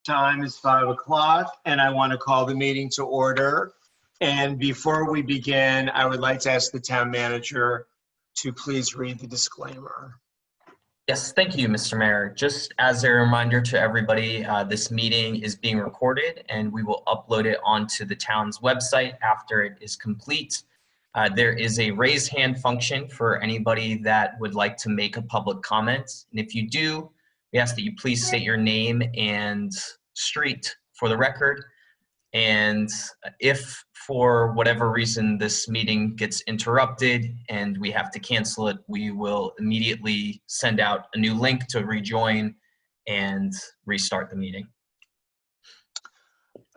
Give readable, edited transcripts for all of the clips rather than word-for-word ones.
Time is 5 o'clock and I want to call the meeting to order. And before we begin, I would like to ask the town manager to please read the disclaimer. Yes, thank you, Mr. Mayor. Just as a reminder to everybody, this meeting is being recorded and we will upload it onto the town's website after it is complete. There is a raise hand function for anybody that would like to make a public comment. And if you do, we ask that you please state your name and street for the record. And if for whatever reason this meeting gets interrupted and we have to cancel it, we will immediately send out a new link to rejoin and restart the meeting.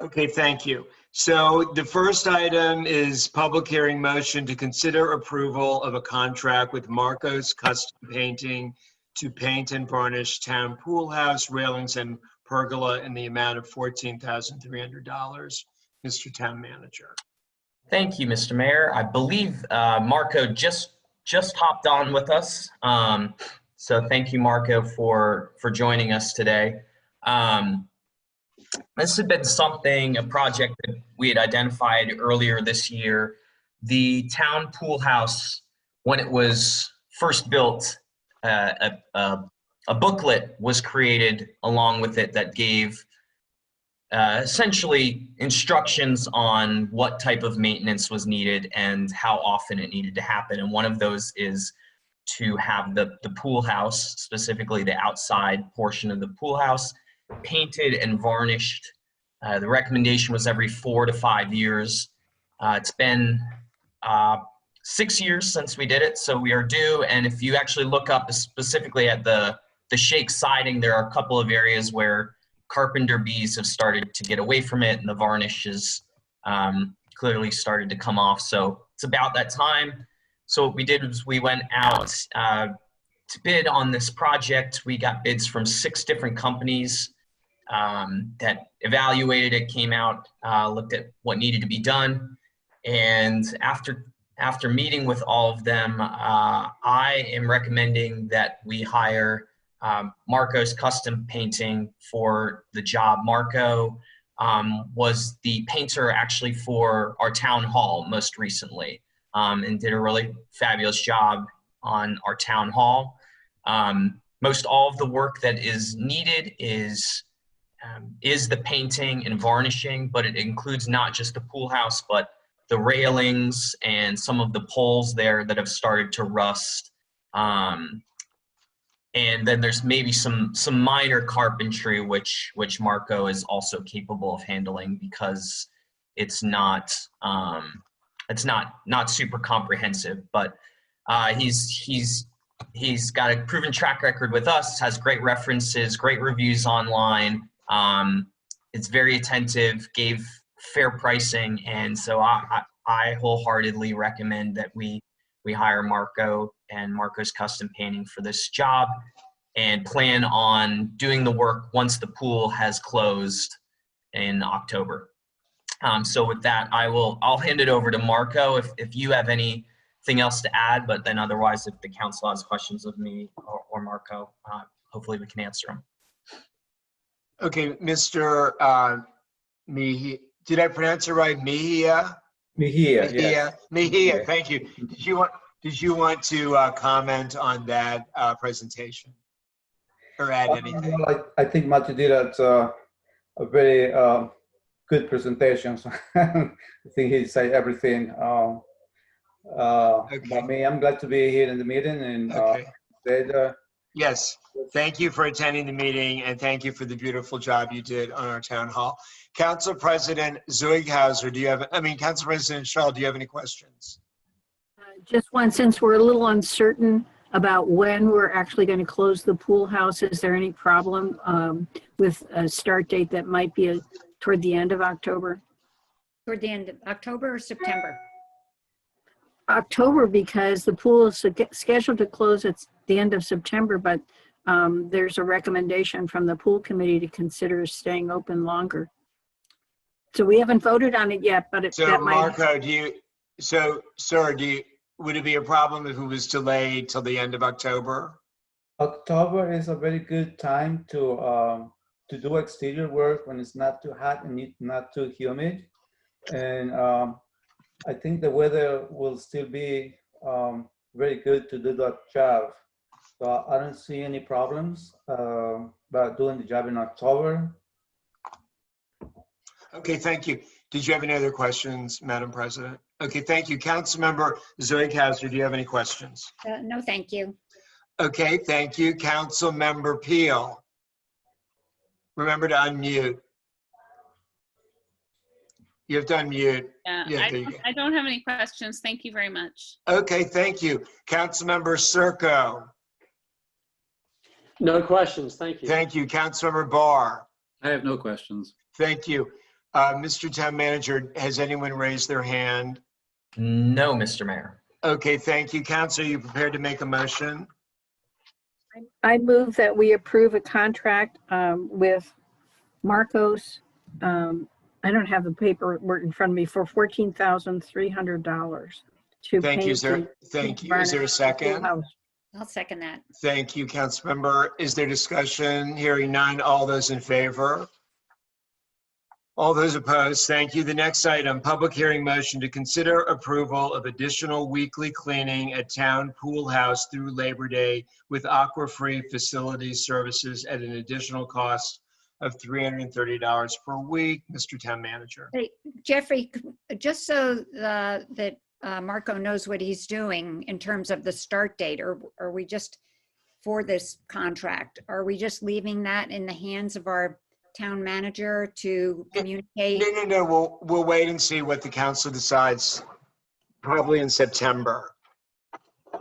Okay, thank you. So the first item is public hearing motion to consider approval of a contract with Marco's Custom Painting to paint and varnish town pool house railings and pergola in the amount of $14,300. Mr. Town Manager. Thank you, Mr. Mayor. I believe Marco just hopped on with us. So thank you, Marco, for joining us today. This had been a project that we had identified earlier this year. The town pool house, when it was first built, a booklet was created along with it that gave essentially instructions on what type of maintenance was needed and how often it needed to happen. And one of those is to have the pool house, specifically the outside portion of the pool house, painted and varnished. The recommendation was every 4 to 5 years. It's been 6 years since we did it, so we are due. And if you actually look up specifically at the shake siding, there are a couple of areas where carpenter bees have started to get away from it and the varnish is clearly started to come off. So it's about that time. So what we did was we went out to bid on this project. We got bids from 6 different companies that evaluated it, came out, looked at what needed to be done. And after meeting with all of them, I am recommending that we hire Marco's Custom Painting for the job. Marco was the painter actually for our town hall most recently, and did a really fabulous job on our town hall. Most all of the work that is needed is the painting and varnishing, but it includes not just the pool house, but the railings and some of the poles there that have started to rust. And then there's maybe some minor carpentry, which Marco is also capable of handling because it's not super comprehensive. But he's got a proven track record with us, has great references, great reviews online. It's very attentive, gave fair pricing, and so I wholeheartedly recommend that we hire Marco and Marco's Custom Painting for this job and plan on doing the work once the pool has closed in October. So with that, I'll hand it over to Marco if you have anything else to add, but then otherwise if the council has questions of me or Marco, hopefully we can answer them. Okay, Mr. Mejia, did I pronounce it right? Mejia? Mejia, yes. Mejia, thank you. Did you want to comment on that presentation or add anything? Well, I think Matthew did a very good presentation. So I think he said everything. Okay. About me, I'm glad to be here in the meeting and Okay. Yes, thank you for attending the meeting and thank you for the beautiful job you did on our town hall. Council President Zeughauser, Council President Shull, do you have any questions? Just one, since we're a little uncertain about when we're actually going to close the pool house, is there any problem with a start date that might be toward the end of October? Toward the end of October or September? October, because the pool is scheduled to close at the end of September, but there's a recommendation from the pool committee to consider staying open longer. So we haven't voted on it yet, but that Marco, would it be a problem if it was delayed till the end of October? October is a very good time to to do exterior work when it's not too hot and not too humid. And I think the weather will still be very good to do that job. So I don't see any problems about doing the job in October. Okay, thank you. Did you have any other questions, Madam President? Okay, thank you. Councilmember Zoe Castro, do you have any questions? No, thank you. Okay, thank you. Councilmember Peel. Remember to unmute. You have to unmute. Yeah, Yeah, there you go. I don't have any questions. Thank you very much. Okay, thank you. Councilmember Circo. No questions, thank you. Thank you. Councilmember Barr. I have no questions. Thank you. Mr. Town Manager, has anyone raised their hand? No, Mr. Mayor. Okay, thank you. Council, are you prepared to make a motion? I move that we approve a contract with Marcos. I don't have the paperwork in front of me for $14,300 to Thank you, paint sir. and Thank you. Is there a varnish the second? house. I'll second that. Thank you, Councilmember. Is there discussion? Hearing none. All those in favor? All those opposed? Thank you. The next item, public hearing motion to consider approval of additional weekly cleaning at Town Pool House through Labor Day with Aqua-Free Facility Services at an additional cost of $330 per week. Mr. Town Manager. Hey, Jeffrey, just so that Marco knows what he's doing in terms of the start date, or are we just, for this contract, are we just leaving that in the hands of our town manager to communicate? No. We'll wait and see what the council decides, probably in September.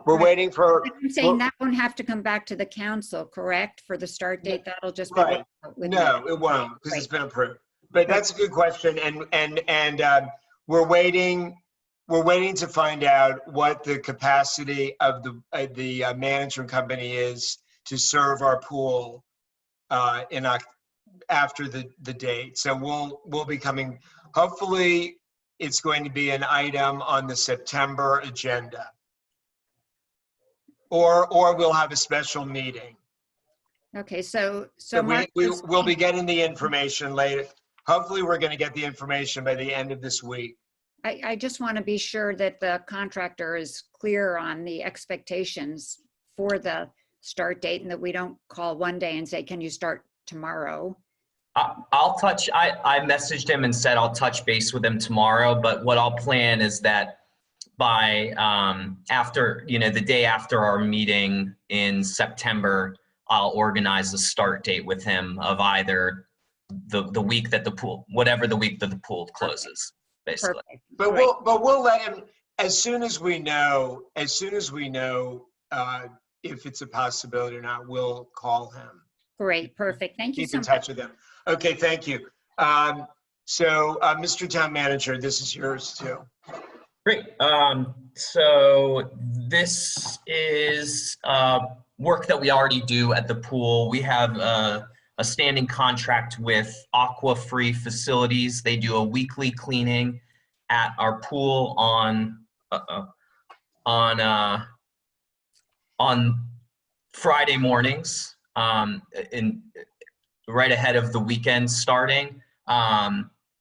We're Right. waiting for. I'm saying that won't have to come back to the council, correct, for the start date? That'll just be. Right. No, it won't, because it's been approved. But that's a good question, and we're waiting to find out what the capacity of the management company is to serve our pool after the date. So we'll be coming. Hopefully, it's going to be an item on the September agenda, or we'll have a special meeting. Okay, so We'll be getting the information later. Hopefully, we're going to get the information by the end of this week. I just want to be sure that the contractor is clear on the expectations for the start date and that we don't call one day and say, can you start tomorrow? I messaged him and said I'll touch base with him tomorrow, but what I'll plan is that by after, the day after our meeting in September, I'll organize a start date with him of either the week that the pool, whatever the week that the pool closes, basically. Perfect. But Great. we'll let him, as soon as we know if it's a possibility or not, we'll call him. Great, perfect. Thank you Keep so in much. touch with him. Okay, thank you. So, Mr. Town Manager, this is yours too. Great. So this is work that we already do at the pool. We have a standing contract with Aqua-Free Facilities. They do a weekly cleaning at our pool on Friday mornings, right ahead of the weekend starting.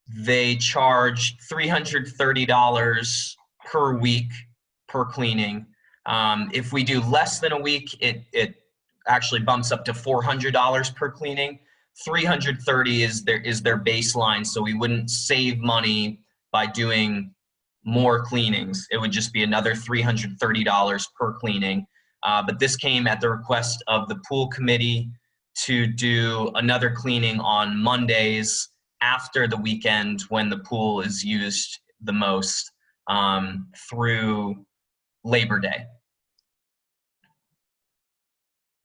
They charge $330 per week per cleaning. If we do less than a week, it actually bumps up to $400 per cleaning. $330 is their baseline, so we wouldn't save money by doing more cleanings. It would just be another $330 per cleaning. But this came at the request of the pool committee to do another cleaning on Mondays after the weekend when the pool is used the most through Labor Day.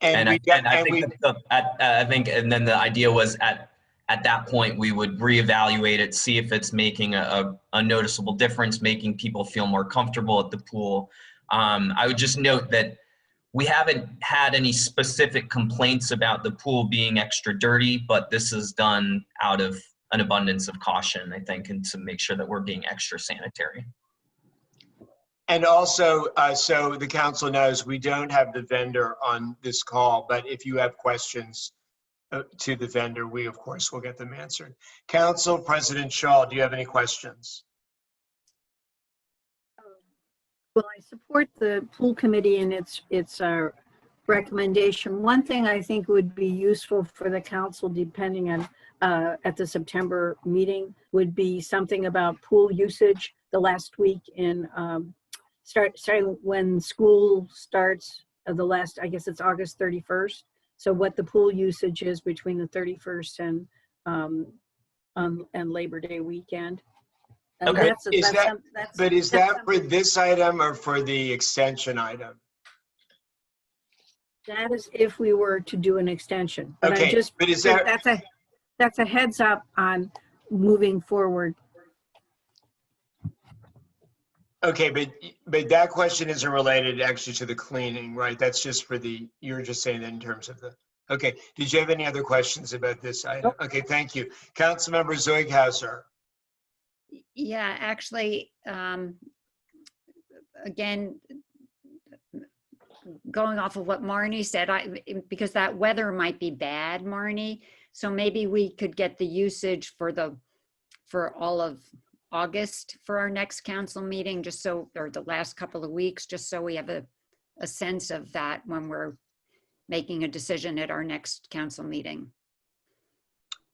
And I think then the idea was at that point we would reevaluate it, see if it's making a noticeable difference, making people feel more comfortable at the pool. I would just note that we haven't had any specific complaints about the pool being extra dirty, but this is done out of an abundance of caution, I think, and to make sure that we're being extra sanitary. And also, so the council knows we don't have the vendor on this call, but if you have questions, to the vendor, we of course will get them answered. Council President Shaw, do you have any questions? Well, I support the pool committee and its recommendation. One thing I think would be useful for the council, depending on at the September meeting, would be something about pool usage the last week in starting when school starts. The last, I guess it's August 31st. So what the pool usage is between the 31st and Labor Day weekend. And Okay, that's but is that for this item or for the extension item? That is if we were to do an extension. But Okay, but is that, that's a heads up on moving forward. okay, but that question isn't related actually to the cleaning, right? That's just for the, you're just saying that in terms of the, okay. Did you have any other questions about this item? Nope. Okay, thank you. Councilmember Zeughauser. Yeah, actually, again, going off of what Marnie said, because that weather might be bad, Marnie. So maybe we could get the usage for all of August for our next council meeting, just so, or the last couple of weeks, just so we have a sense of that when we're making a decision at our next council meeting.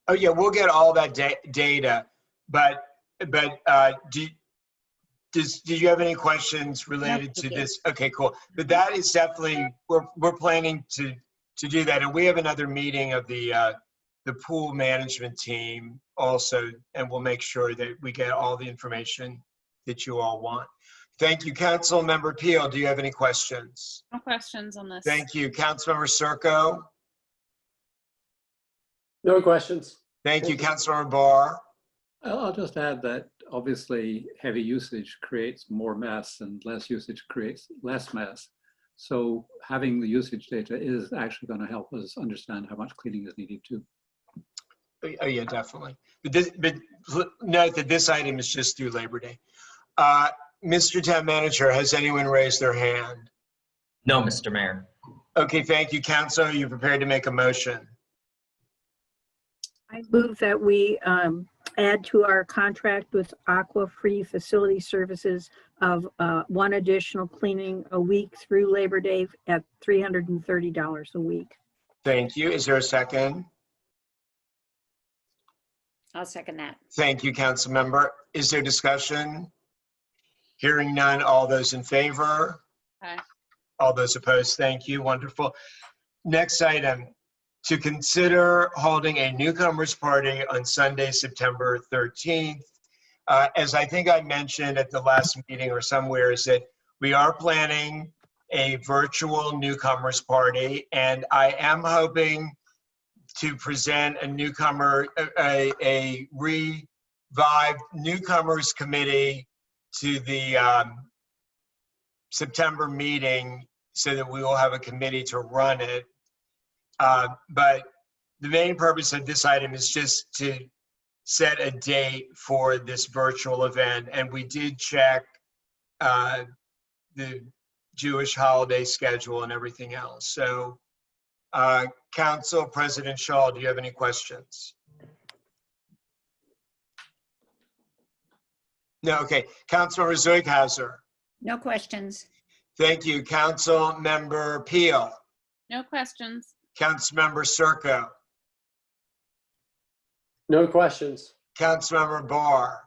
Oh yeah, we'll get all that data, but do you have any questions related to this? Okay, cool. But that is definitely, we're planning to do that, and we have another meeting of the pool management team also, and we'll make sure that we get all the information that you all want. Thank you. Councilmember Peel, do you have any questions? No questions on this. Thank you. Councilmember Circo? No questions. Thank you. Councilmember Barr? I'll just add that obviously heavy usage creates more mess and less usage creates less mess. So having the usage data is actually going to help us understand how much cleaning is needed too. Oh yeah, definitely. But note that this item is just through Labor Day. Mr. Town Manager, has anyone raised their hand? No, Mr. Mayor. Okay, thank you. Council, are you prepared to make a motion? I move that we add to our contract with Aqua Free Facility Services of one additional cleaning a week through Labor Day at $330 a week. Thank you. Is there a second? I'll second that. Thank you, council member. Is there discussion? Hearing none, all those in favor? Aye. All those opposed? Thank you. Wonderful. Next item, to consider holding a newcomers party on Sunday, September 13th. As I think I mentioned at the last meeting or somewhere, is that we are planning a virtual newcomers party, and I am hoping to present a newcomer, a revived newcomers committee to the September meeting so that we will have a committee to run it. But the main purpose of this item is just to set a date for this virtual event. And we did check the Jewish holiday schedule and everything else. So Council President Shaw, do you have any questions? No, okay. Councilmember Zeughauser. No questions. Thank you. Council Member Peel. No questions. Councilmember Circo. No questions. Councilmember Barr.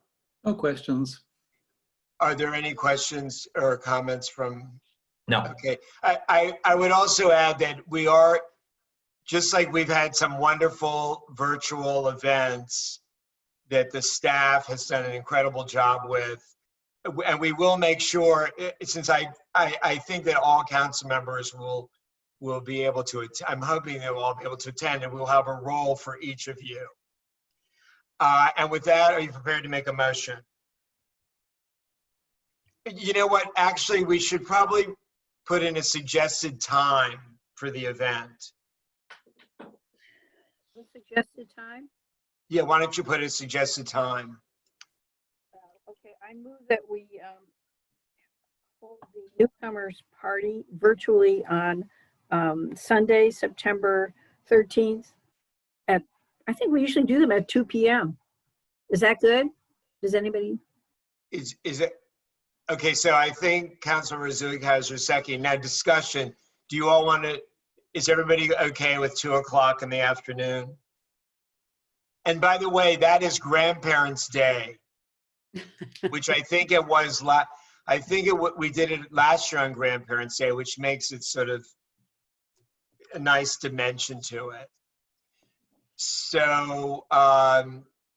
No questions. Are there any questions or comments from? No. Okay. I would also add that we are, just like we've had some wonderful virtual events that the staff has done an incredible job with, and we will make sure, since I think that all council members will be able to, I'm hoping they will all be able to attend, and we'll have a role for each of you. And with that, are you prepared to make a motion? You know what, actually, we should probably put in a suggested time for the event. Suggested time? Yeah, why don't you put a suggested time? Okay, I move that we hold the newcomers party virtually on Sunday, September 13th I think we usually do them at 2 p.m. Is that good? Does anybody? Is it, okay, so I think Councilor Zulik has her second. Now discussion, do you all want to, is everybody okay with 2 o'clock in the afternoon? And by the way, that is Grandparents' Day, which I think it was, we did it last year on Grandparents' Day, which makes it sort of a nice dimension to it. So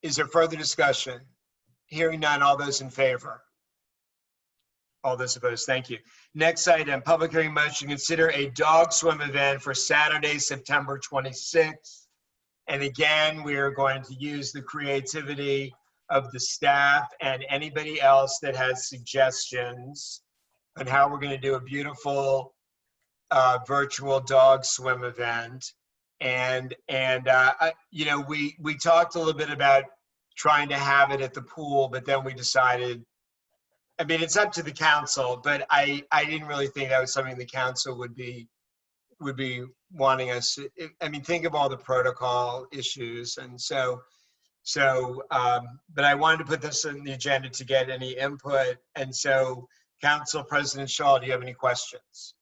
is there further discussion? Hearing none, all those in favor? All those opposed, thank you. Next item, public hearing motion, consider a dog swim event for Saturday, September 26th. And again, we are going to use the creativity of the staff and anybody else that has suggestions on how we're going to do a beautiful virtual dog swim event. And you know, we talked a little bit about trying to have it at the pool, but then we decided, I mean, it's up to the council, but I didn't really think that was something the council would be wanting us. I mean, think of all the protocol issues. And but I wanted to put this on the agenda to get any input. And so Council President Shaw, do you have any questions?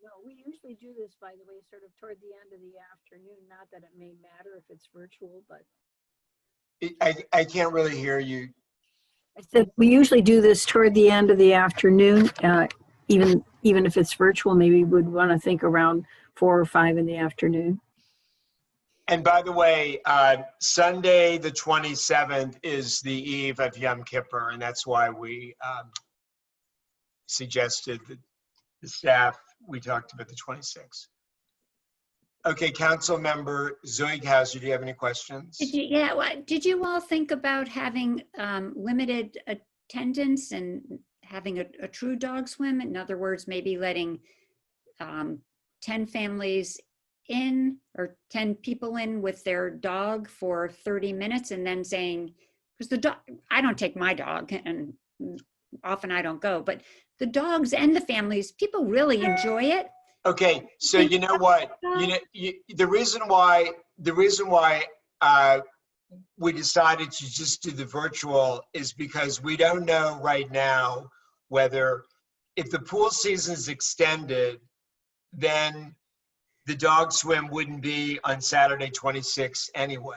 No, we usually do this, by the way, sort of toward the end of the afternoon. Not that it may matter if it's virtual, but. I can't really hear you. I said we usually do this toward the end of the afternoon. Even if it's virtual, maybe we would want to think around 4 or 5 in the afternoon. And by the way, Sunday, the 27th is the eve of Yom Kippur, and that's why we suggested that the staff, we talked about the 26th. Okay, Council Member Zoighauser, do you have any questions? Did you all think about having limited attendance and having a true dog swim? In other words, maybe letting 10 families in or 10 people in with their dog for 30 minutes and then saying, because the dog, I don't take my dog and often I don't go, but the dogs and the families, people really enjoy it. Okay, so you know what? The reason why we decided to just do the virtual is because we don't know right now whether, if the pool season is extended, then the dog swim wouldn't be on Saturday 26th anyway.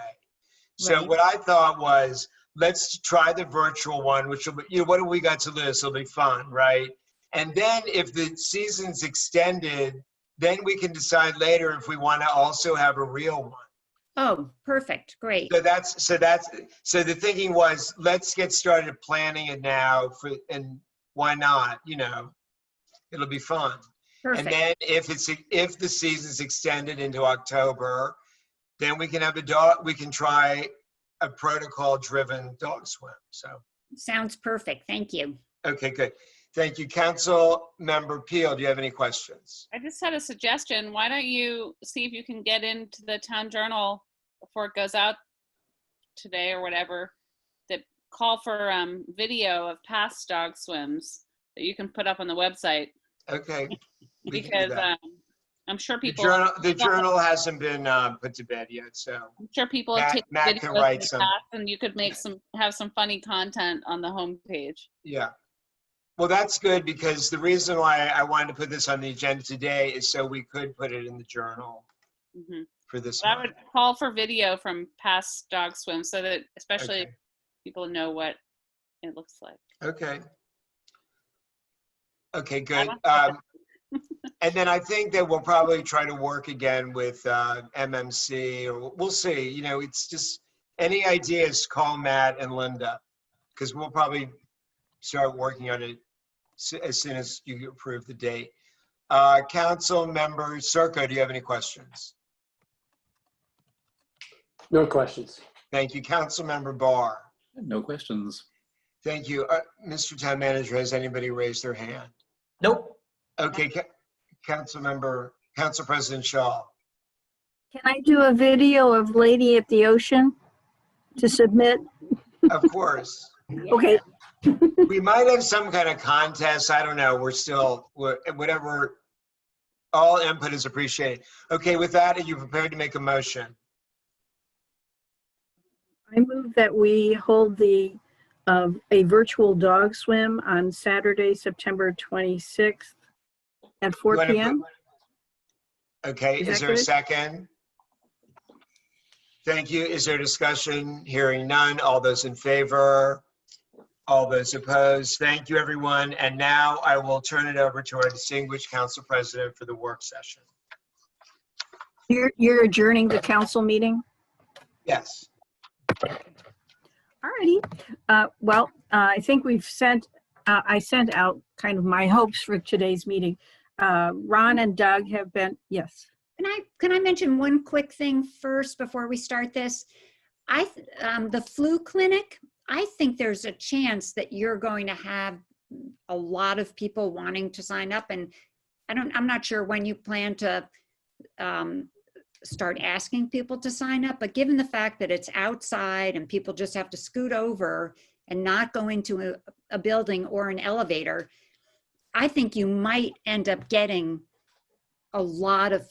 So Right. what I thought was, let's try the virtual one, which will be, you know, what do we got to lose? It'll be fun, right? And then if the season's extended, then we can decide later if we want to also have a real one. Oh, perfect. Great. So the thinking was, let's get started planning it now and why not? You know, it'll be fun. Perfect. And then if the season's extended into October, then we can have we can try a protocol-driven dog swim. So. Sounds perfect. Thank you. Okay, good. Thank you. Council Member Peel, do you have any questions? I just had a suggestion. Why don't you see if you can get into the Town Journal before it goes out today or whatever, that call for video of past dog swims that you can put up on the website. Okay. we can do Because that. I'm sure The people. journal hasn't been put to bed yet, so. I'm sure people have taken Matt videos can in the write some. past, and you could have some funny content on the homepage. Yeah. Well, that's good, because the reason why I wanted to put this on the agenda today is so we could put it in the journal Mhm. for this But I month. would call for video from past dog swims so that especially Okay. people know what it looks like. Okay. Okay, good. don't- And then I think that we'll probably try to work again with MMC, or we'll see. You know, it's just, any ideas, call Matt and Linda, because we'll probably start working on it as soon as you approve the date. Council Member Circo, do you have any questions? No questions. Thank you. Council Member Barr. No questions. Thank you. Mr. Town Manager, has anybody raised their hand? Nope. Okay, Council President Shaw. Can I do a video of Lady at the Ocean to submit? Of course. Okay, We might have some kind of contest. I don't know. Whatever. All input is appreciated. Okay, with that, are you prepared to make a motion? I move that we hold a virtual dog swim on Saturday, September 26th at 4 wanna put- p.m. Okay, Is is that there a good? second? Thank you. Is there discussion? Hearing none. All those in favor? All those opposed? Thank you, everyone. And now I will turn it over to our distinguished council president for the work session. You're adjourning the council meeting? Yes. Alrighty. Well, I think I sent out kind of my hopes for today's meeting. Ron and Doug have been, yes. Can I mention one quick thing first before we start this? The flu clinic, I think there's a chance that you're going to have a lot of people wanting to sign up, and I'm not sure when you plan to start asking people to sign up, but given the fact that it's outside and people just have to scoot over and not go into a building or an elevator, I think you might end up getting a lot of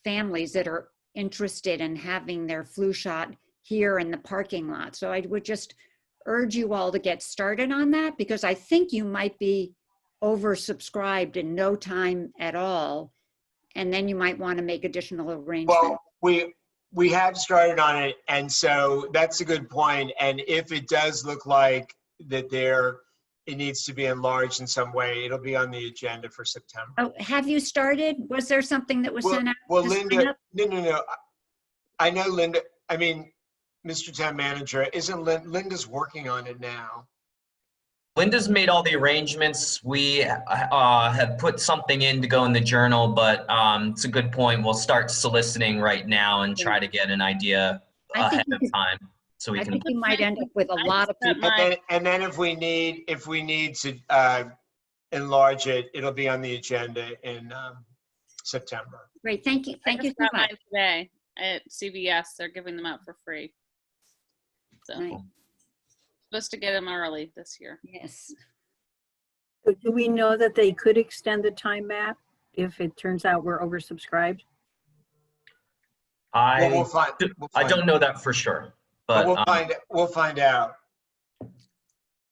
families that are interested in having their flu shot here in the parking lot. So I would just urge you all to get started on that, because I think you might be oversubscribed in no time at all. And then you might want to make additional arrangements. Well, we have started on it, and so that's a good point. And if it does look like that it needs to be enlarged in some way, it'll be on the agenda for September. Oh, have you started? Was there something that was sent out? Well, to sign Linda, up? no. I know Linda, I mean, Mr. Town Manager, isn't Linda's working on it now? Linda's made all the arrangements. We have put something in to go in the journal, but it's a good point. We'll start soliciting right now and try to get an idea I think ahead you of could- time so we I can. think you might end up with a lot of set people. my- And then if we need to enlarge it, it'll be on the agenda in September. Great, thank you. Thank I you just so got much. mine today at CVS. They're giving them out for free. So Right. supposed to get them early this year. Yes. Do we know that they could extend the time, Matt, if it turns out we're oversubscribed? Well, we'll I don't know that for sure, But but we'll find out.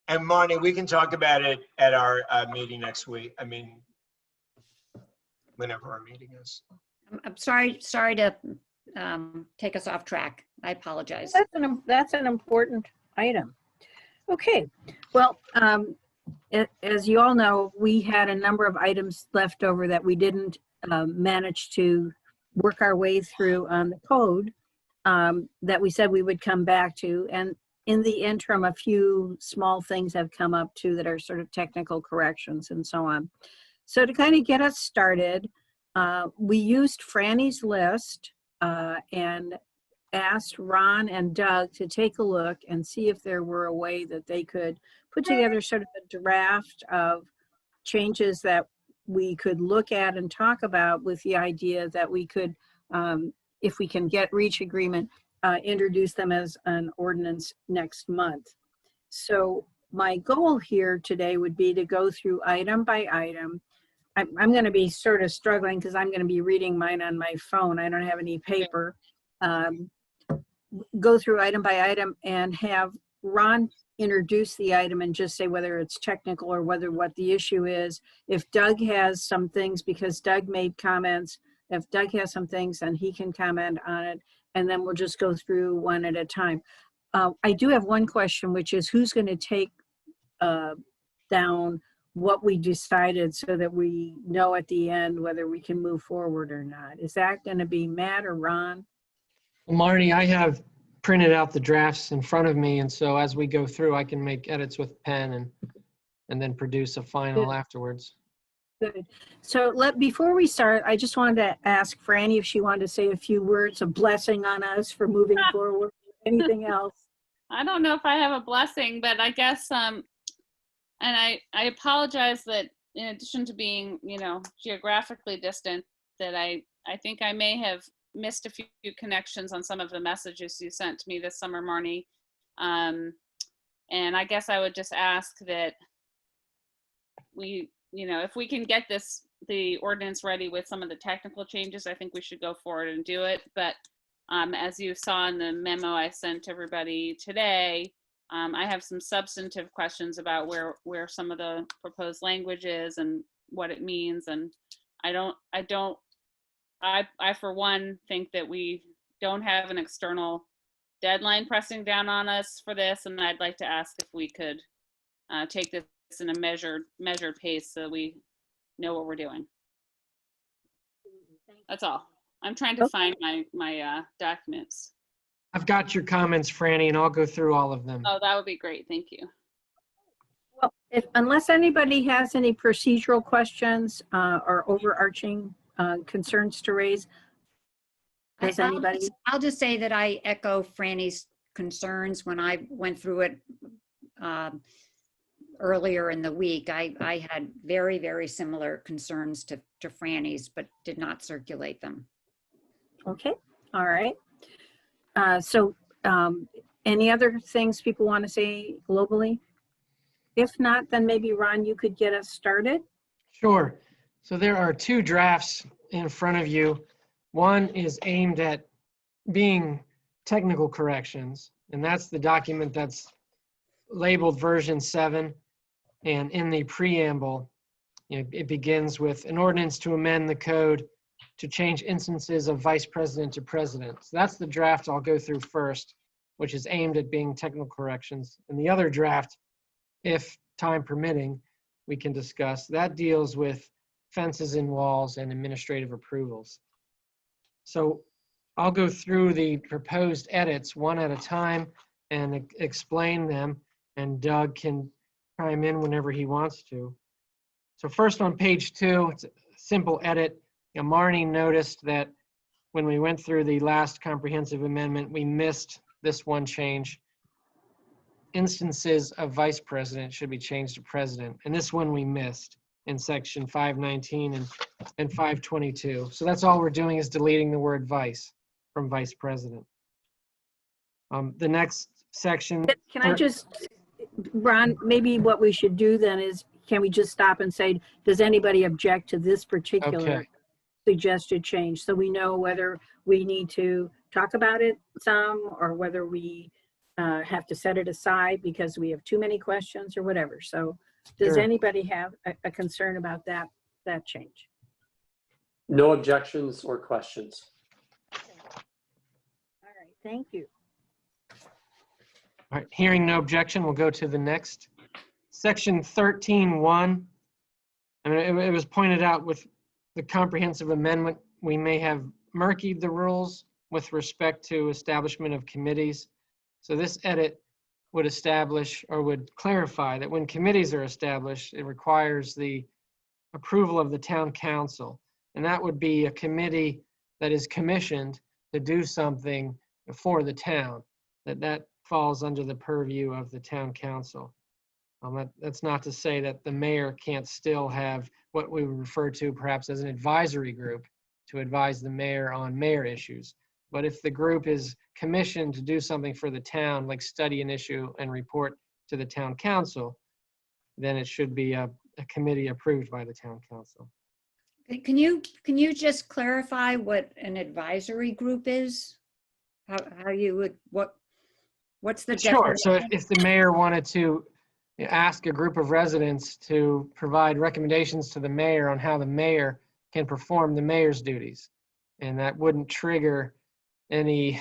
And Marnie, we can talk about it at our meeting next week. I mean, whenever our meeting is. I'm sorry to take us off track. I apologize. That's an important item. Okay, well, as you all know, we had a number of items left over that we didn't manage to work our way through on the code that we said we would come back to. And in the interim, a few small things have come up too that are sort of technical corrections and so on. So to kind of get us started, we used Franny's list and asked Ron and Doug to take a look and see if there were a way that they could put together sort of a draft of changes that we could look at and talk about, with the idea that we could, if we can reach agreement, introduce them as an ordinance next month. So my goal here today would be to go through item by item. I'm going to be sort of struggling because I'm going to be reading mine on my phone. I don't have any paper. Go through item by item and have Ron introduce the item and just say whether it's technical or what the issue is. If Doug has some things, because Doug made comments, if Doug has some things, then he can comment on it, and then we'll just go through one at a time. I do have one question, which is who's going to take down what we decided so that we know at the end whether we can move forward or not? Is that going to be Matt or Ron? Marnie, I have printed out the drafts in front of me, and so as we go through, I can make edits with pen and then produce a final Good. afterwards. Good. So before we start, I just wanted to ask Franny if she wanted to say a few words of blessing on us for moving forward. Anything else? I don't know if I have a blessing, but I guess, and I apologize that in addition to being, geographically distant, that I think I may have missed a few connections on some of the messages you sent to me this summer, Marnie. And I guess I would just ask that we, if we can get the ordinance ready with some of the technical changes, I think we should go forward and do it. But As you saw in the memo I sent everybody today, I have some substantive questions about where some of the proposed language is and what it means. And I for one think that we don't have an external deadline pressing down on us for this. And I'd like to ask if we could take this in a measured pace so we know what we're doing. That's all. I'm trying to find my documents. I've got your comments, Franny, and I'll go through all of them. Oh, that would be great. Thank you. Well, unless anybody has any procedural questions or overarching concerns to raise, does anybody? I'll just say that I echo Franny's concerns when I went through it earlier in the week. I had very, very similar concerns to Franny's, but did not circulate them. Okay, all right. So any other things people want to say globally? If not, then maybe Ron, you could get us started. Sure. So there are two drafts in front of you. One is aimed at being technical corrections, and that's the document that's labeled version 7. And in the preamble, it begins with an ordinance to amend the code to change instances of vice president to president. So that's the draft I'll go through first, which is aimed at being technical corrections. And the other draft, if time permitting, we can discuss. That deals with fences and walls and administrative approvals. So I'll go through the proposed edits one at a time and explain them, and Doug can chime in whenever he wants to. So first on page 2, it's a simple edit. Marnie noticed that when we went through the last comprehensive amendment, we missed this one change. Instances of vice president should be changed to president. And this one we missed in section 519 and 522. So that's all we're doing is deleting the word vice from vice president. The next section. Can I just, Ron, maybe what we should do then is, can we just stop and say, does anybody object to this particular suggested change? So we know whether we need to talk about it some, or whether we have to set it aside because we have too many questions or whatever. So does anybody have a concern about that change? No objections or questions. All right, thank you. All right, hearing no objection, we'll go to the next. Section 13.1, I mean, it was pointed out with the comprehensive amendment, we may have murkied the rules with respect to establishment of committees. So this edit would establish or would clarify that when committees are established, it requires the approval of the town council. And that would be a committee that is commissioned to do something for the town, that falls under the purview of the town council. That's not to say that the mayor can't still have what we would refer to perhaps as an advisory group to advise the mayor on mayor issues. But if the group is commissioned to do something for the town, like study an issue and report to the town council, then it should be a committee approved by the town council. Can you just clarify what an advisory group is? How you would, what's the Sure. definition? So if the mayor wanted to ask a group of residents to provide recommendations to the mayor on how the mayor can perform the mayor's duties, and that wouldn't trigger any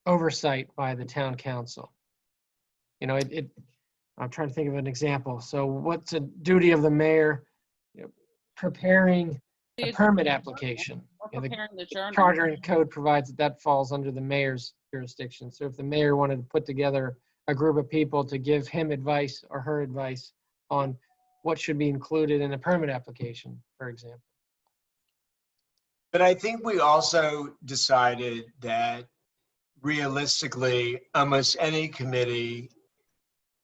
oversight by the town council. You know, I'm trying to think of an example. So what's a duty of the mayor? Preparing a permit application. Or preparing the journal. Charter and code provides that falls under the mayor's jurisdiction. So if the mayor wanted to put together a group of people to give him advice or her advice on what should be included in a permit application, for example. But I think we also decided that realistically, almost any committee,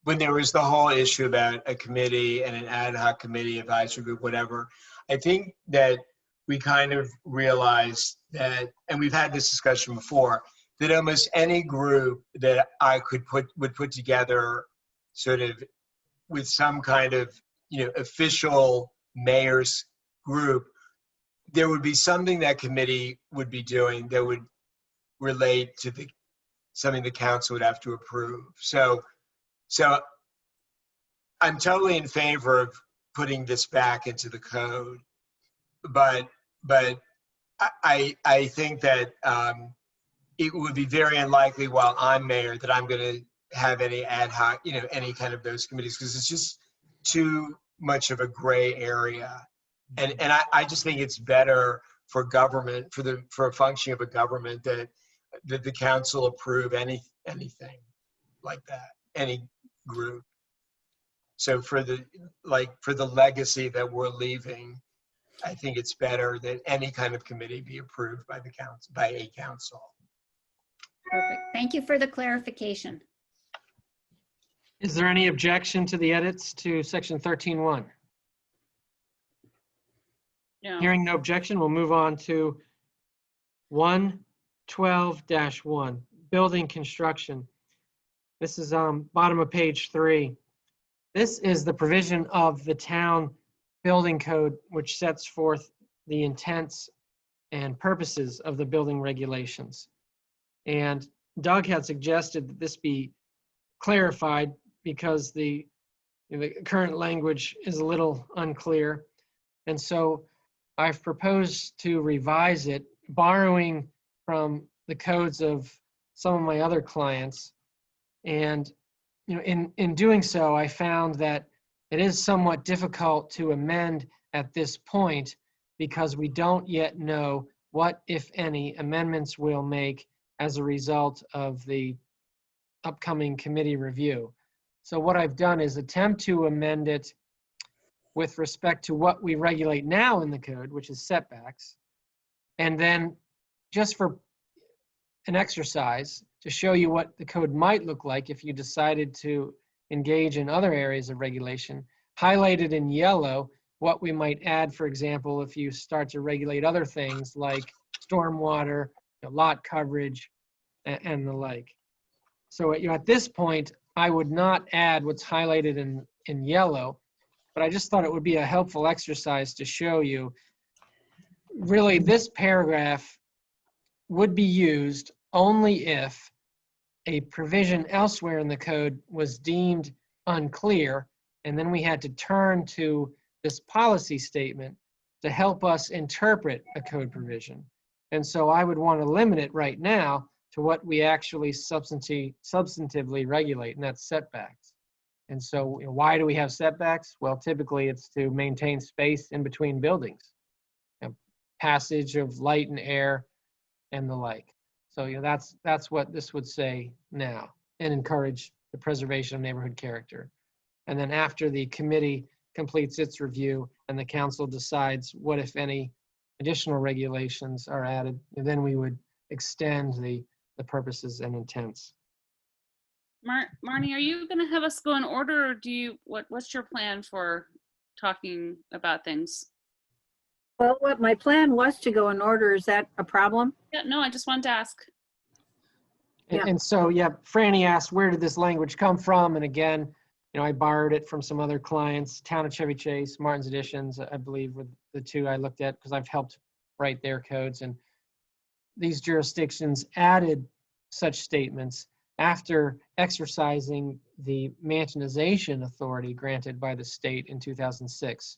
when there was the whole issue about a committee and an ad hoc committee, advisory group, whatever, I think that we kind of realized that, and we've had this discussion before, that almost any group that I would put together sort of with some kind of, official mayor's group, there would be something that committee would be doing that would relate to something the council would have to approve. So I'm totally in favor of putting this back into the code, but I think that it would be very unlikely while I'm mayor that I'm going to have any ad hoc, any kind of those committees, because it's just too much of a gray area. And I just think it's better for government, for a function of a government, that the council approve anything like that, any group. So for the legacy that we're leaving, I think it's better that any kind of committee be approved by the council, by a council. Perfect. Thank you for the clarification. Is there any objection to the edits to section 13.1? No. Hearing no objection, we'll move on to 112-1, building construction. This is bottom of page 3. This is the provision of the town building code, which sets forth the intents and purposes of the building regulations. And Doug had suggested that this be clarified because the current language is a little unclear. And so I've proposed to revise it, borrowing from the codes of some of my other clients. And in doing so, I found that it is somewhat difficult to amend at this point because we don't yet know what, if any, amendments we'll make as a result of the upcoming committee review. So what I've done is attempt to amend it with respect to what we regulate now in the code, which is setbacks. And then just for an exercise to show you what the code might look like if you decided to engage in other areas of regulation, highlighted in yellow what we might add, for example, if you start to regulate other things like stormwater, lot coverage, and the like. So at this point, I would not add what's highlighted in yellow, but I just thought it would be a helpful exercise to show you. Really, this paragraph would be used only if a provision elsewhere in the code was deemed unclear, and then we had to turn to this policy statement to help us interpret a code provision. And so I would want to limit it right now to what we actually substantively regulate, and that's setbacks. And so why do we have setbacks? Well, typically it's to maintain space in between buildings, passage of light and air and the like. So that's what this would say now, and encourage the preservation of neighborhood character. And then after the committee completes its review and the council decides what, if any, additional regulations are added, and then we would extend the purposes and intents. Marnie, are you going to have us go in order, or what's your plan for talking about things? Well, what my plan was to go in order, is that a problem? Yeah, no, I just wanted to ask. Yeah. And so, yeah, Franny asked, where did this language come from? And again, I borrowed it from some other clients. Town of Chevy Chase, Martin's Additions, I believe, were the two I looked at because I've helped write their codes. And these jurisdictions added such statements after exercising the mansionization authority granted by the state in 2006,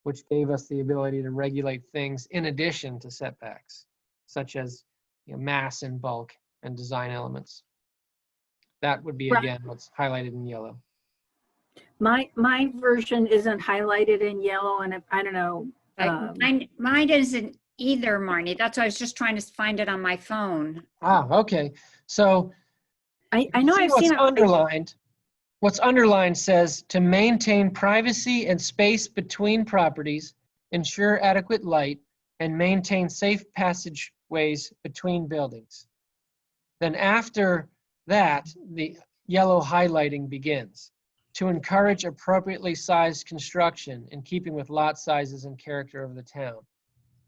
which gave us the ability to regulate things in addition to setbacks, such as mass and bulk and design elements. That would be, again, what's highlighted in yellow. My version isn't highlighted in yellow, and I don't know. Mine isn't either, Marnie. That's why I was just trying to find it on my phone. Ah, okay. So I know I've what's seen it. underlined. What's underlined says to maintain privacy and space between properties, ensure adequate light, and maintain safe passageways between buildings. Then after that, the yellow highlighting begins. To encourage appropriately sized construction in keeping with lot sizes and character of the town.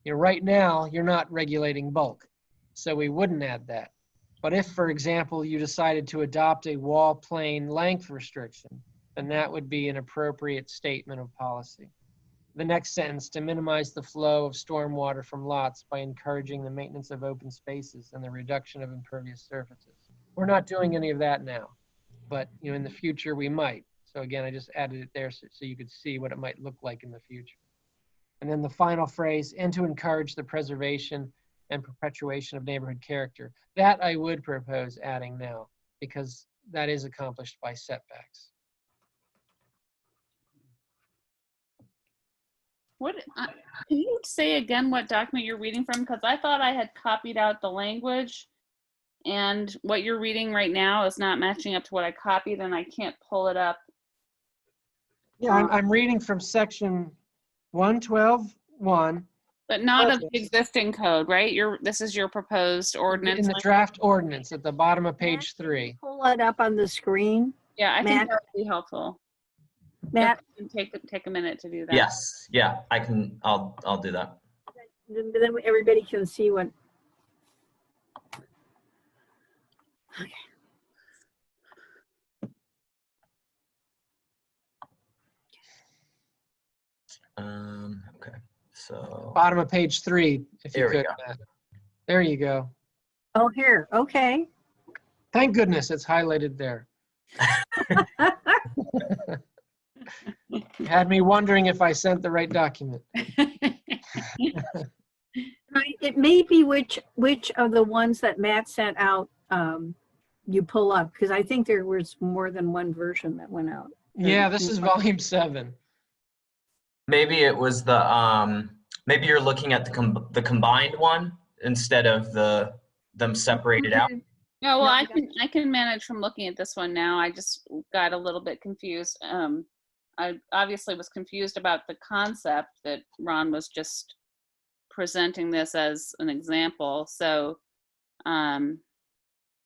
Right now, you're not regulating bulk, so we wouldn't add that. But if, for example, you decided to adopt a wall plane length restriction, then that would be an appropriate statement of policy. the next sentence, to minimize the flow of stormwater from lots by encouraging the maintenance of open spaces and the reduction of impervious surfaces. We're not doing any of that now, but in the future we might. So again, I just added it there so you could see what it might look like in the future. And then the final phrase, and to encourage the preservation and perpetuation of neighborhood character. That I would propose adding now, because that is accomplished by setbacks. Can you say again what document you're reading from? Because I thought I had copied out the language, and what you're reading right now is not matching up to what I copied, and I can't pull it up. Yeah, I'm reading from section 112.1. But not of the existing code, right? This is your proposed ordinance. In the draft ordinance at the bottom of page 3. Pull that up on the screen. Yeah, I think Matt? that would be helpful. Matt, Take a minute to do that. Yes, yeah, I'll do that. then everybody can see what. Okay, so Bottom of page 3, if you There we could. go. Matt. There you go. Oh, here, okay. Thank goodness it's highlighted there. Had me wondering if I sent the right document. It may be which of the ones that Matt sent out you pull up, because I think there was more than one version that went out. Yeah, this is volume 7. maybe it was the maybe you're looking at the combined one instead of them separated out. No, well, No, I can manage from looking at this one now. I just got a little bit confused. I obviously was confused about the concept that Ron was just presenting this as an example. So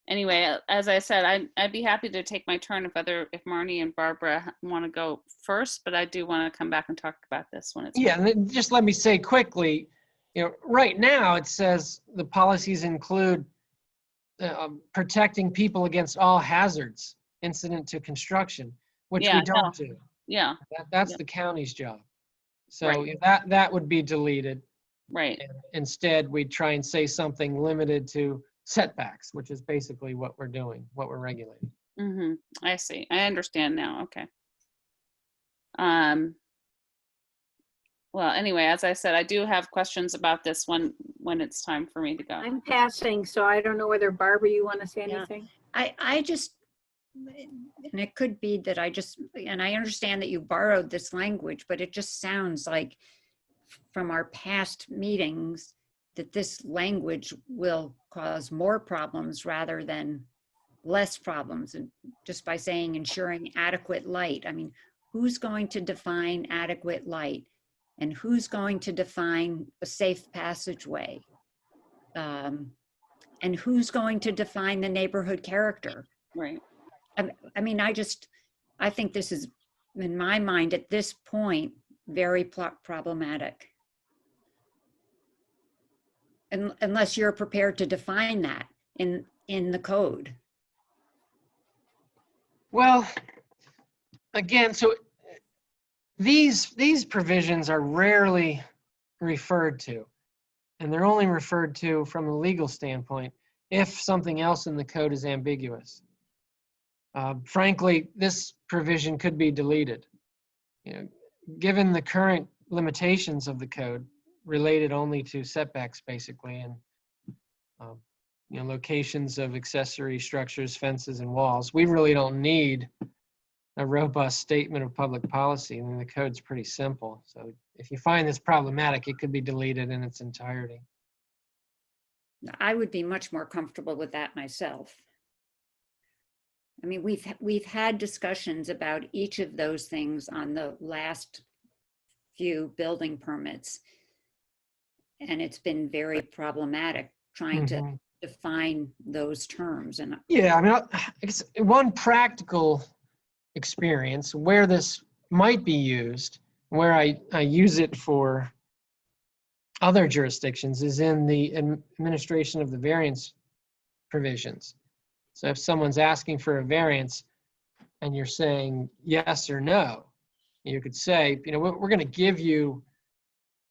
anyway, as I said, I'd be happy to take my turn if Marnie and Barbara want to go first, but I do want to come back and talk about this when it's. Yeah, and then just let me say quickly, right now it says the policies include protecting people against all hazards incident to construction, which Yeah, we don't do. Yeah, That's Yeah. the county's job. So Right. that would be deleted. right. And instead, we'd try and say something limited to setbacks, which is basically what we're doing, what we're regulating. Mm-hmm. I see. I understand now. Okay. Well, anyway, as I said, I do have questions about this when it's time for me to go. I'm passing, so I don't know whether Barbara, you want to say Yeah. anything? I just, and it could be that and I understand that you borrowed this language, but it just sounds like from our past meetings that this language will cause more problems rather than less problems. And just by saying ensuring adequate light, I mean, who's going to define adequate light? And who's going to define a safe passageway? And who's going to define the neighborhood character? Right. I mean, I think this is, in my mind, at this point, very problematic. Unless you're prepared to define that in the code. Well, again, so these provisions are rarely referred to, and they're only referred to from a legal standpoint if something else in the code is ambiguous. Frankly, this provision could be deleted. Given the current limitations of the code related only to setbacks, basically, and locations of accessory structures, fences, and walls, we really don't need a robust statement of public policy. I mean, the code's pretty simple. So if you find this problematic, it could be deleted in its entirety. I would be much more comfortable with that myself. I mean, we've had discussions about each of those things on the last few building permits. And it's been very problematic trying to define those terms. And yeah, I mean, I guess one practical experience where this might be used, where I use it for other jurisdictions, is in the administration of the variance provisions. So if someone's asking for a variance and you're saying yes or no, You could say, you know, we're going to give you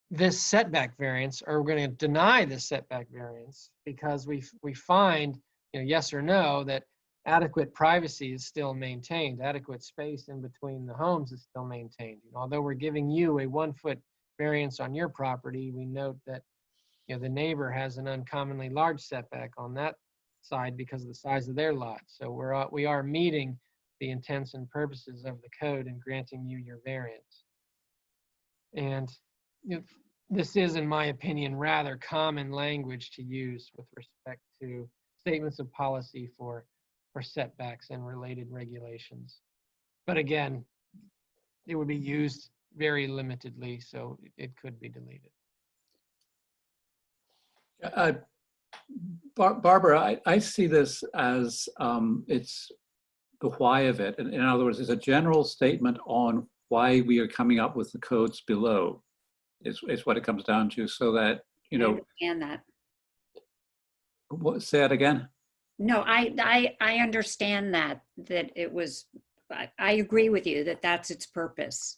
this setback variance, or we're going to deny this setback variance because we find, you know, yes or no, that adequate privacy is still maintained, adequate space in between the homes is still maintained. You know, although we're giving you a 1-foot variance on your property, we note that, you know, the neighbor has an uncommonly large setback on that side because of the size of their lot. So we are meeting the intents and purposes of the code and granting you your variance. And you know, this is, in my opinion, rather common language to use with respect to statements of policy for setbacks and related regulations. But again, it would be used very limitedly, so it could be deleted. Barbara, I see this as it's the why of it. In other words, it's a general statement on why we are coming up with the codes below. Is what it comes down to, so that, you know. I understand that. Say that again? No, I understand that it was, I agree with you that that's its purpose.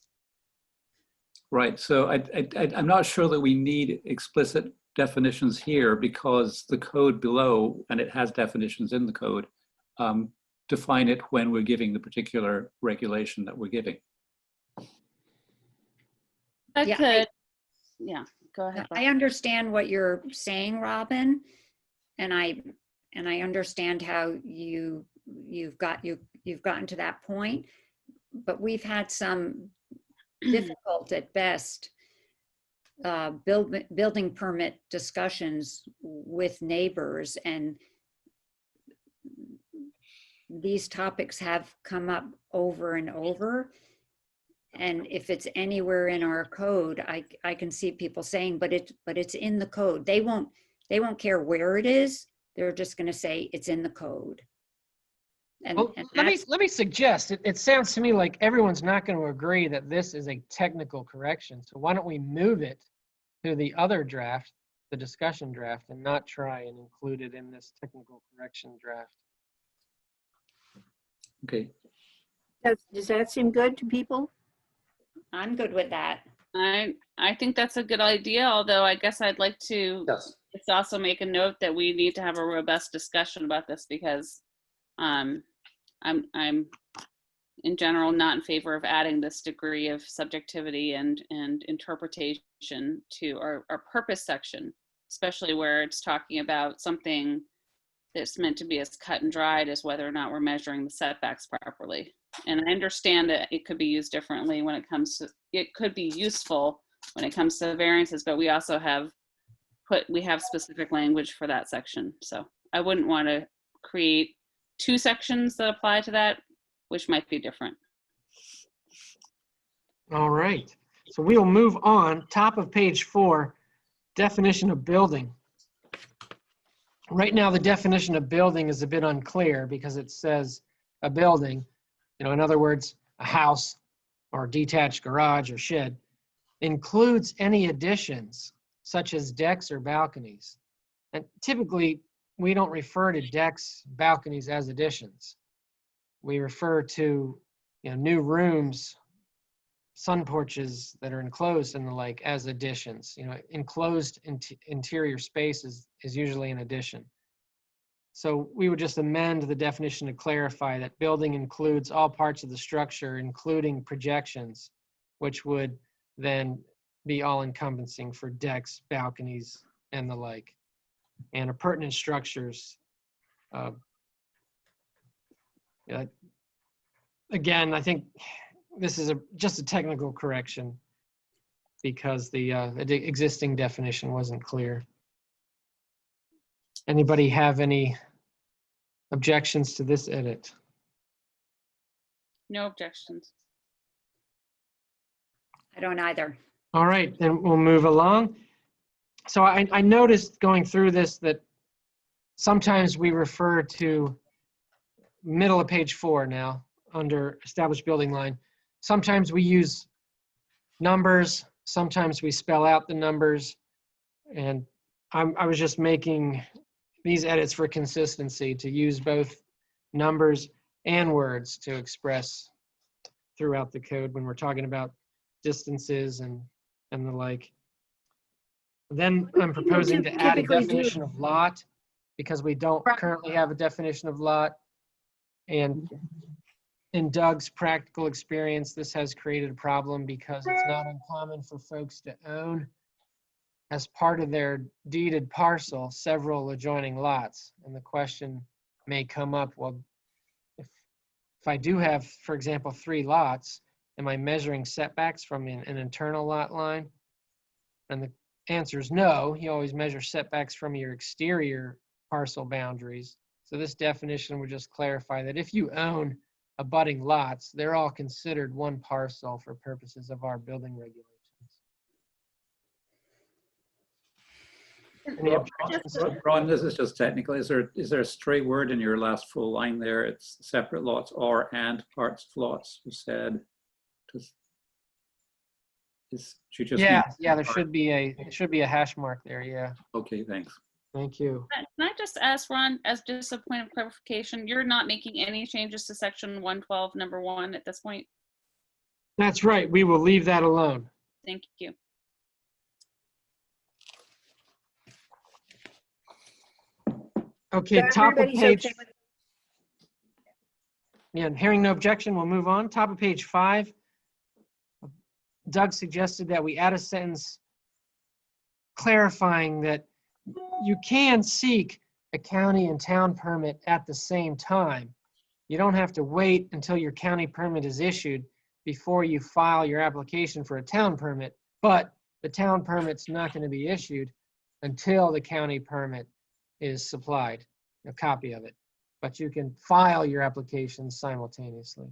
Right. So I'm not sure that we need explicit definitions here, because the code below, and it has definitions in the code, define it when we're giving the particular regulation that we're giving. Yeah, go ahead. I understand what you're saying, Robin, and I understand how you've gotten to that point, but we've had some difficult at best building permit discussions with neighbors, and these topics have come up over and over. And if it's anywhere in our code, I can see people saying, but it's in the code. They won't care where it is. They're just going to say it's in the code. And, well, let me suggest, it sounds to me like everyone's not going to agree that this is a technical correction. So why don't we move it to the other draft, the discussion draft, and not try and include it in this technical correction draft? Okay. Does that seem good to people? I'm good with that. I think that's a good idea, although I guess I'd like to Yes. just also make a note that we need to have a robust discussion about this, because I'm in general not in favor of adding this degree of subjectivity and interpretation to our purpose section, especially where it's talking about something that's meant to be as cut and dried as whether or not we're measuring the setbacks properly. And I understand that it could be used differently when it comes to, it could be useful when it comes to variances, but we also have specific language for that section. So I wouldn't want to create two sections that apply to that, which might be different. All right, so we'll move on. Top of page 4, definition of building. Right now, the definition of building is a bit unclear because it says a building, you know, in other words, a house or detached garage or shed, includes any additions such as decks or balconies. And typically, we don't refer to decks, balconies as additions. We refer to, you know, new rooms, sun porches that are enclosed and the like as additions. You know, enclosed interior space is usually an addition. So we would just amend the definition to clarify that building includes all parts of the structure, including projections, which would then be all encompassing for decks, balconies, and the like, and appurtenant structures. Again, I think this is just a technical correction because the existing definition wasn't clear. Anybody have any objections to this edit? No objections. I don't either. All right, then we'll move along. So I noticed going through this that sometimes we refer to middle of page 4 now under established building line. Sometimes we use numbers, sometimes we spell out the numbers, and I was just making these edits for consistency to use both numbers and words to express throughout the code when we're talking about distances and the like. Then I'm proposing to add a Typically do. definition of lot because we don't currently have a definition of lot. And in Doug's practical experience, this has created a problem because it's not uncommon for folks to own as part of their deeded parcel several adjoining lots. And the question may come up, well, if I do have, for example, 3 lots, am I measuring setbacks from an internal lot line? And the answer is no. You always measure setbacks from your exterior parcel boundaries. So this definition would just clarify that if you own abutting lots, they're all considered one parcel for purposes of our building regulations. Any objections? Ron, this is just technical. Is there a stray word in your last full line there? It's separate lots or and parts of lots, you said. Should just Yeah, mean- yeah, there should be a hash mark there, yeah. Okay, thanks. Thank you. Can I just ask Ron, as just a point of clarification, you're not making any changes to section 112, number 1 at this point? That's right, we will leave that alone. Thank you. Okay, So top of everybody's page, okay with- yeah, hearing no objection, we'll move on. Top of page 5. Doug suggested that we add a sentence clarifying that you can seek a county and town permit at the same time. You don't have to wait until your county permit is issued before you file your application for a town permit, but the town permit's not going to be issued until the county permit is supplied, a copy of it. But you can file your application simultaneously.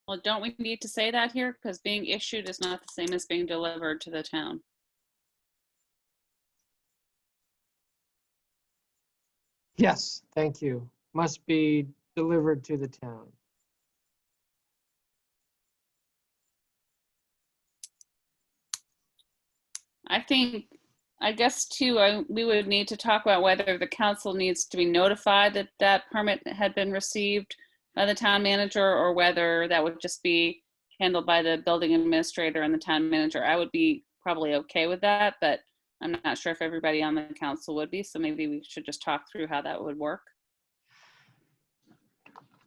Well, don't we need to say that here? Because being issued is not the same as being delivered to the town. Yes, thank you. Must be delivered to the town. I guess too, we would need to talk about whether the council needs to be notified that that permit had been received by the town manager, or whether that would just be handled by the building administrator and the town manager. I would be probably okay with that, but I'm not sure if everybody on the council would be, so maybe we should just talk through how that would work.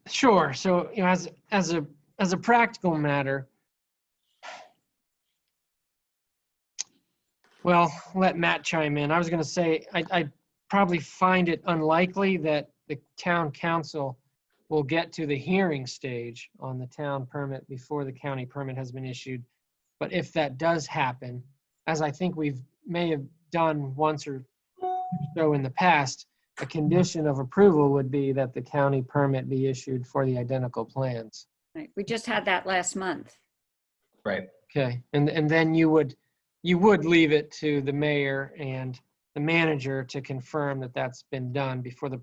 Sure. So, you know, as a practical matter, well, let Matt chime in. I was going to say I probably find it unlikely that the town council will get to the hearing stage on the town permit before the county permit has been issued. But if that does happen, as I think may have done once or so in the past, a condition of approval would be that the county permit be issued for the identical plans. Right. We just had that last month. Right. Okay, and then you would leave it to the mayor and the manager to confirm that that's been done before the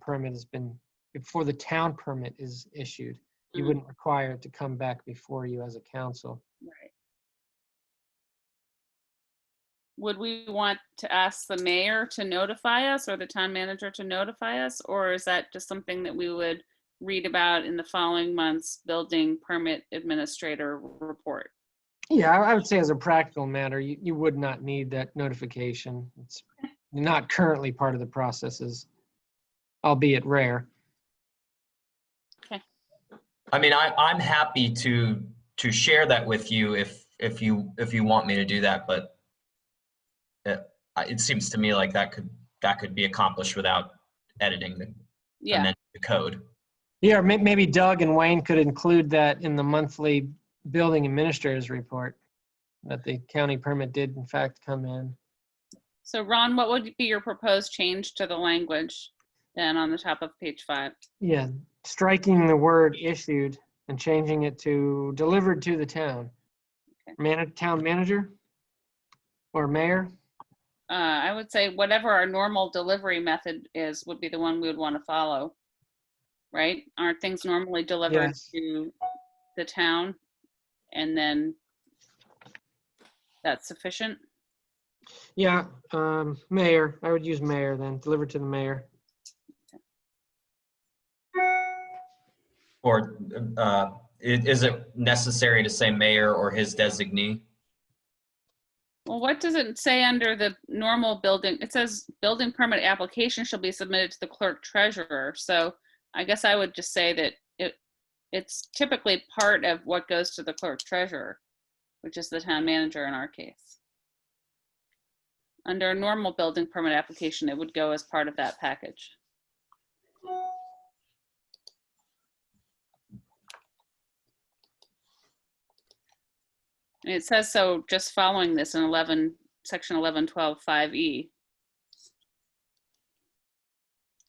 town permit is issued. You wouldn't require it to come back before you as a council. Right. Would we want to ask the mayor to notify us or the town manager to notify us? Or is that just something that we would read about in the following month's building permit administrator report? Yeah, I would say as a practical matter, you would not need that notification. It's not currently part of the processes, albeit rare. I mean, I'm happy to share that with you if you want me to do that, but it seems to me like that could be accomplished without editing Yeah. the code. Yeah, or maybe Doug and Wayne could include that in the monthly building administrator's report, that the county permit did in fact come in. So Ron, what would be your proposed change to the language then on the top of page 5? Yeah, striking the word issued and changing it to delivered to the town. Town manager or mayor? I would say whatever our normal delivery method is would be the one we would want to follow, right? Aren't things normally delivered Yes. to the town and then that's sufficient? Yeah, mayor. I would use mayor then, delivered to the mayor. Or Is it necessary to say mayor or his designee? Well, what does it say under the normal building? It says building permit application shall be submitted to the clerk treasurer. So I guess I would just say that it's typically part of what goes to the clerk treasurer, which is the town manager in our case. Under a normal building permit application, it would go as part of that package. And it says so just following this in section 1112(5)(e).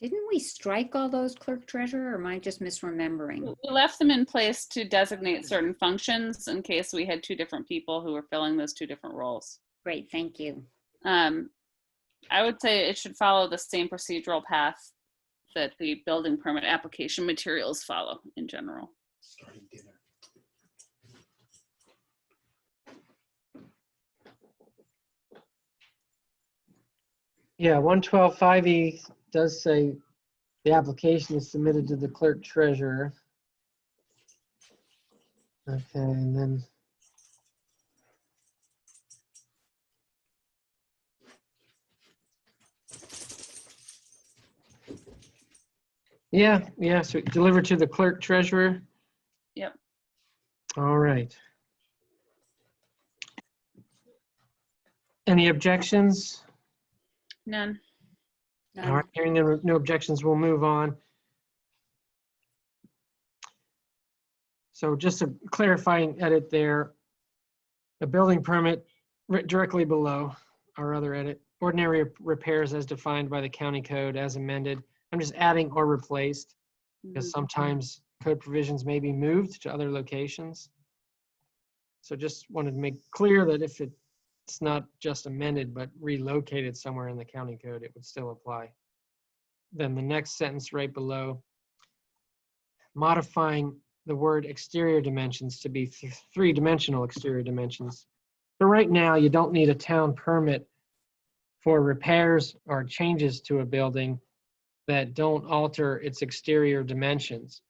Didn't we strike all those clerk treasurer, or am I just misremembering? We left them in place to designate certain functions in case we had two different people who were filling those two different roles. Great, thank you. I would say it should follow the same procedural path that the building permit application materials follow in general. Yeah, 112.5E does say the application is submitted to the clerk treasurer. Okay, and then yeah, so delivered to the clerk treasurer. Yep. All right. Any objections? None. All right, hearing no objections, we'll move on. So just a clarifying edit there. A building permit directly below our other edit. Ordinary repairs as defined by the county code as amended. I'm just adding or replaced because sometimes code provisions may be moved to other locations. So just wanted to make clear that if it's not just amended, but relocated somewhere in the county code, it would still apply. Then the next sentence right below, modifying the word exterior dimensions to be three-dimensional exterior dimensions. So right now, you don't need a town permit for repairs or changes to a building that don't alter its exterior dimensions.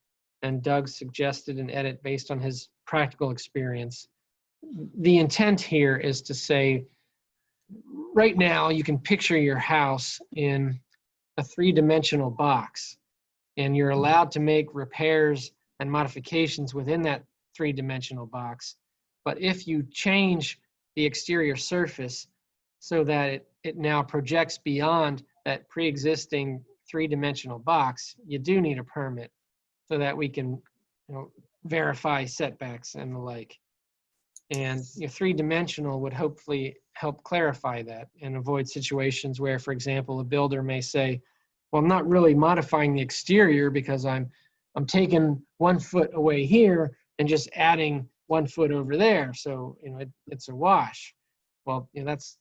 And Doug suggested an edit based on his practical experience. The intent here is to say, right now you can picture your house in a three-dimensional box, and you're allowed to make repairs and modifications within that three-dimensional box. But if you change the exterior surface so that it now projects beyond that pre-existing three-dimensional box, you do need a permit so that we can, verify setbacks and the like. And three-dimensional would hopefully help clarify that and avoid situations where, for example, a builder may say, well, I'm not really modifying the exterior because I'm taking 1 foot away here and just adding 1 foot over there. So, it's a wash. Well, that's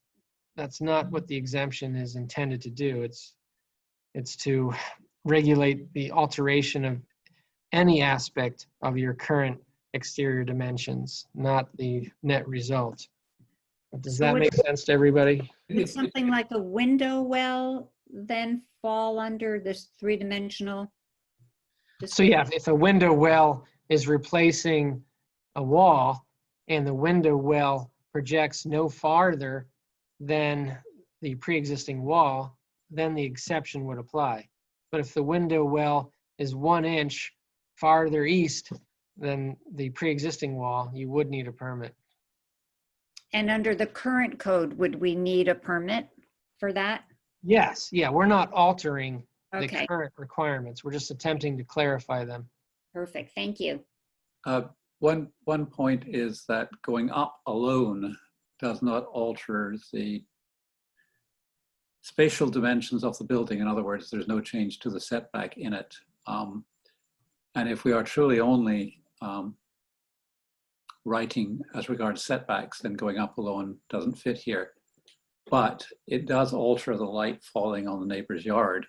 not what the exemption is intended to do. It's to regulate the alteration of any aspect of your current exterior dimensions, not the net result. Does that make sense to everybody? Would something like a window well then fall under this three-dimensional? So yeah, if a window well is replacing a wall and the window well projects no farther than the pre-existing wall, then the exception would apply. But if the window well is 1 inch farther east than the pre-existing wall, you would need a permit. And under the current code, would we need a permit for that? Yes, yeah, we're not altering the Okay, current requirements. We're just attempting to clarify them. perfect, thank you. One point is that going up alone does not alter the spatial dimensions of the building. In other words, there's no change to the setback in it. And if we are truly only writing as regards setbacks, then going up alone doesn't fit here. But it does alter the light falling on the neighbor's yard.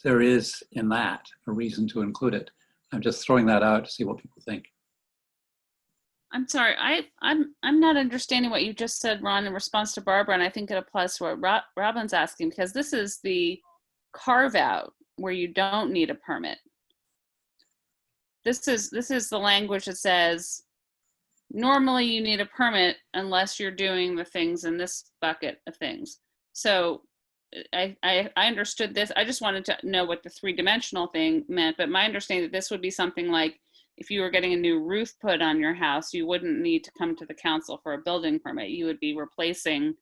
There is in that a reason to include it. I'm just throwing that out to see what people think. I'm sorry, I'm not understanding what you just said, Ron, in response to Barbara, and I think it applies to what Robin's asking, because this is the carve out where you don't need a permit. this is the language that says, normally you need a permit unless you're doing the things in this bucket of things. So I understood this. I just wanted to know what the 3-dimensional thing meant, but my understanding that this would be something like, if you were getting a new roof put on your house, you wouldn't need to come to the council for a building permit. You would be replacing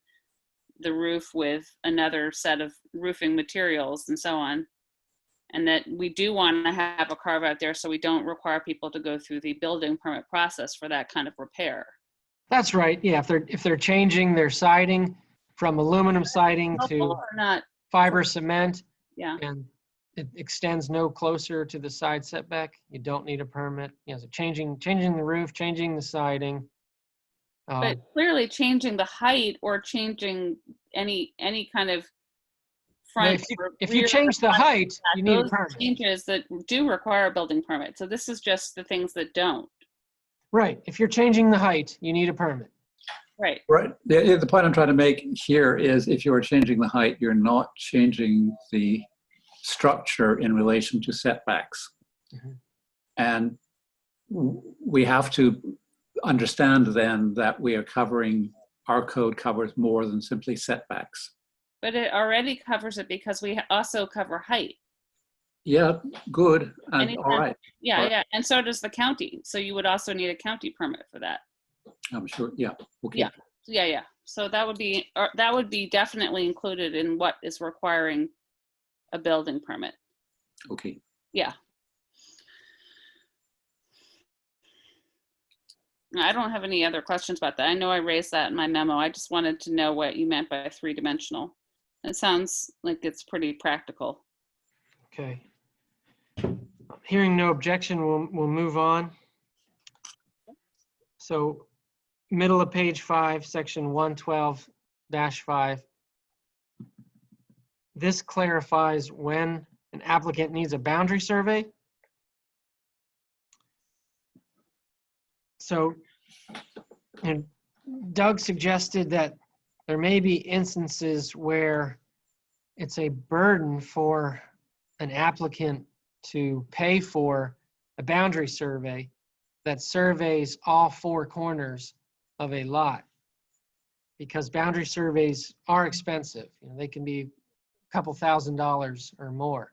the roof with another set of roofing materials and so on. And that we do want to have a carve out there so we don't require people to go through the building permit process for that kind of repair. That's right. Yeah, if they're changing their siding from aluminum siding to Or not, fiber cement, yeah. and it extends no closer to the side setback, you don't need a permit. So changing the roof, changing the siding. But clearly changing the height or changing any kind of front. If you change the height, you need a permit. Changes that do require a building permit. So this is just the things that don't. Right. If you're changing the height, you need a permit. Right. Right. The point I'm trying to make here is if you're changing the height, you're not changing the structure in relation to setbacks. Mm-hmm. And we have to understand then that we are covering, our code covers more than simply setbacks. But it already covers it because we also cover height. Yeah, good. And Anytime- all right. Yeah, Right. yeah. And so does the county. So you would also need a county permit for that. I'm sure. Yeah. Okay. Yeah. Yeah. So that would be definitely included in what is requiring a building permit. Okay. Yeah. I don't have any other questions about that. I know I raised that in my memo. I just wanted to know what you meant by 3-dimensional. It sounds like it's pretty practical. Okay. Hearing no objection, we'll move on. So middle of page 5, section 112-5. This clarifies when an applicant needs a boundary survey. So, and Doug suggested that there may be instances where it's a burden for an applicant to pay for a boundary survey that surveys all 4 corners of a lot, because boundary surveys are expensive. They can be a couple $1,000s or more.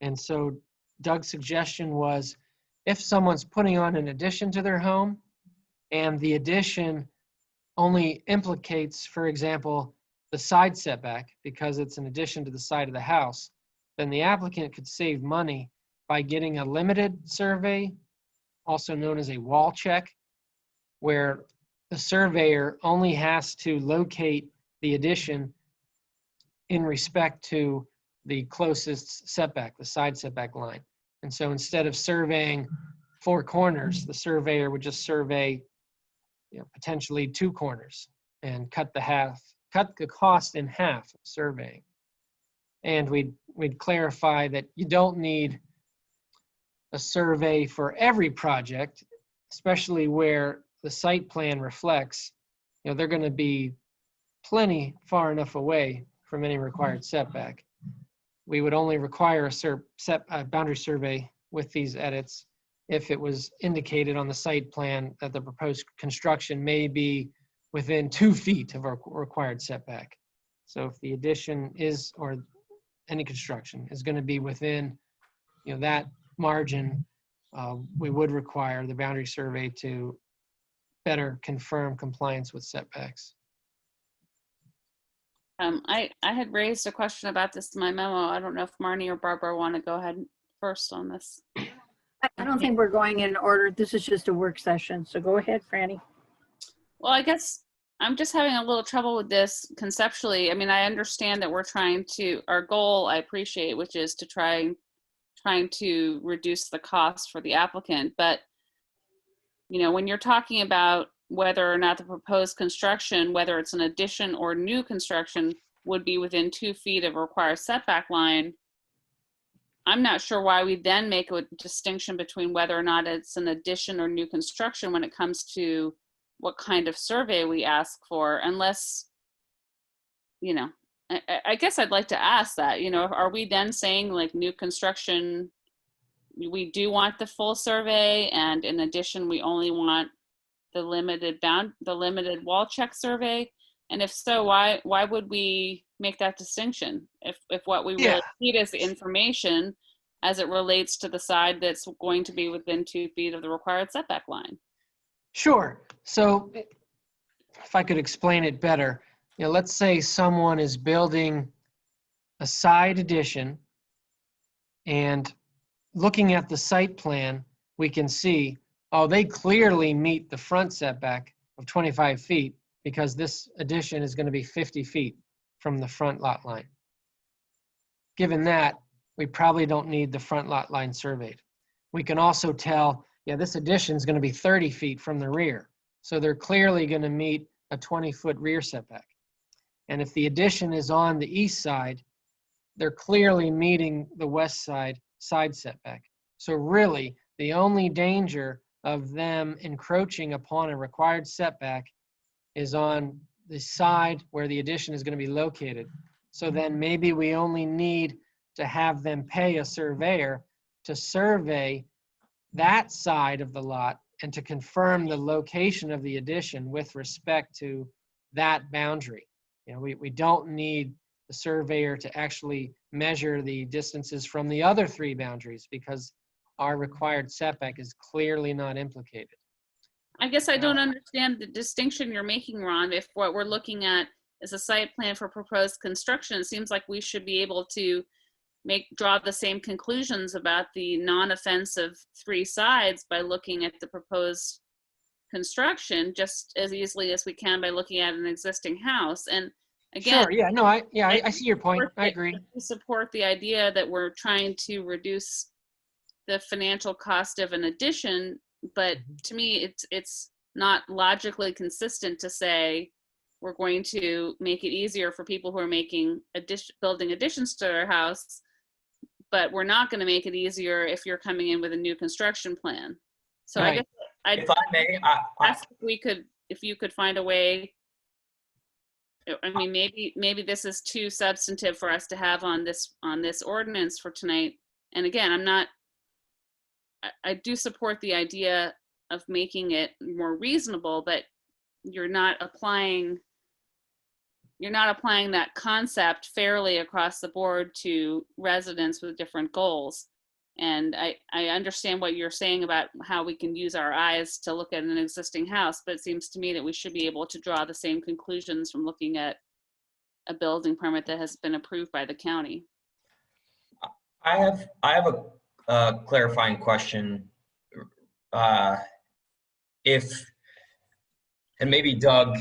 And so Doug's suggestion was, if someone's putting on an addition to their home and the addition only implicates, for example, the side setback because it's an addition to the side of the house, then the applicant could save money by getting a limited survey, also known as a wall check, where the surveyor only has to locate the addition in respect to the closest setback, the side setback line. And so instead of surveying 4 corners, the surveyor would just survey, potentially 2 corners and cut the cost in half of surveying. And we'd clarify that you don't need a survey for every project, especially where the site plan reflects, they're going to be plenty far enough away from any required setback. We would only require a boundary survey with these edits if it was indicated on the site plan that the proposed construction may be within 2 feet of our required setback. So if the addition is, or any construction is going to be within, that margin, we would require the boundary survey to better confirm compliance with setbacks. I had raised a question about this in my memo. I don't know if Marnie or Barbara want to go ahead first on this. I don't think we're going in order. This is just a work session. So go ahead, Franny. Well, I guess I'm just having a little trouble with this conceptually. I mean, I understand that we're trying to, our goal I appreciate, which is to trying to reduce the cost for the applicant. But, when you're talking about whether or not the proposed construction, whether it's an addition or new construction, would be within 2 feet of a required setback line, I'm not sure why we then make a distinction between whether or not it's an addition or new construction when it comes to what kind of survey we ask for, unless, I guess I'd like to ask that, are we then saying like new construction, we do want the full survey, and in addition, we only want the limited wall check survey? And if so, why would we make that distinction if what we really Yeah. need is the information as it relates to the side that's going to be within 2 feet of the required setback line? Sure. So if I could explain it better, let's say someone is building a side addition, and looking at the site plan, we can see, oh, they clearly meet the front setback of 25 feet because this addition is going to be 50 feet from the front lot line. Given that, we probably don't need the front lot line surveyed. We can also tell, yeah, this addition is going to be 30 feet from the rear. So they're clearly going to meet a 20-foot rear setback. And if the addition is on the east side, they're clearly meeting the west side setback. So really, the only danger of them encroaching upon a required setback is on the side where the addition is going to be located. So then maybe we only need to have them pay a surveyor to survey that side of the lot and to confirm the location of the addition with respect to that boundary. We don't need the surveyor to actually measure the distances from the other 3 boundaries because our required setback is clearly not implicated. I guess I don't understand the distinction you're making, Ron. If what we're looking at is a site plan for proposed construction, it seems like we should be able to draw the same conclusions about the non-offensive 3 sides by looking at the proposed construction just as easily as we can by looking at an existing house. And again, Sure, yeah, no, I see your point. I agree. I support the idea that we're trying to reduce the financial cost of an addition, but to me, it's not logically consistent to say we're going to make it easier for people who are building additions to their house, but we're not going to make it easier if you're coming in with a new construction plan. So Right. I guess If I may, ask if you could find a way. I mean, maybe this is too substantive for us to have on this ordinance for tonight. And again, I do support the idea of making it more reasonable, but you're not applying that concept fairly across the board to residents with different goals. And I understand what you're saying about how we can use our eyes to look at an existing house, but it seems to me that we should be able to draw the same conclusions from looking at a building permit that has been approved by the county. I have a clarifying question. And maybe Doug,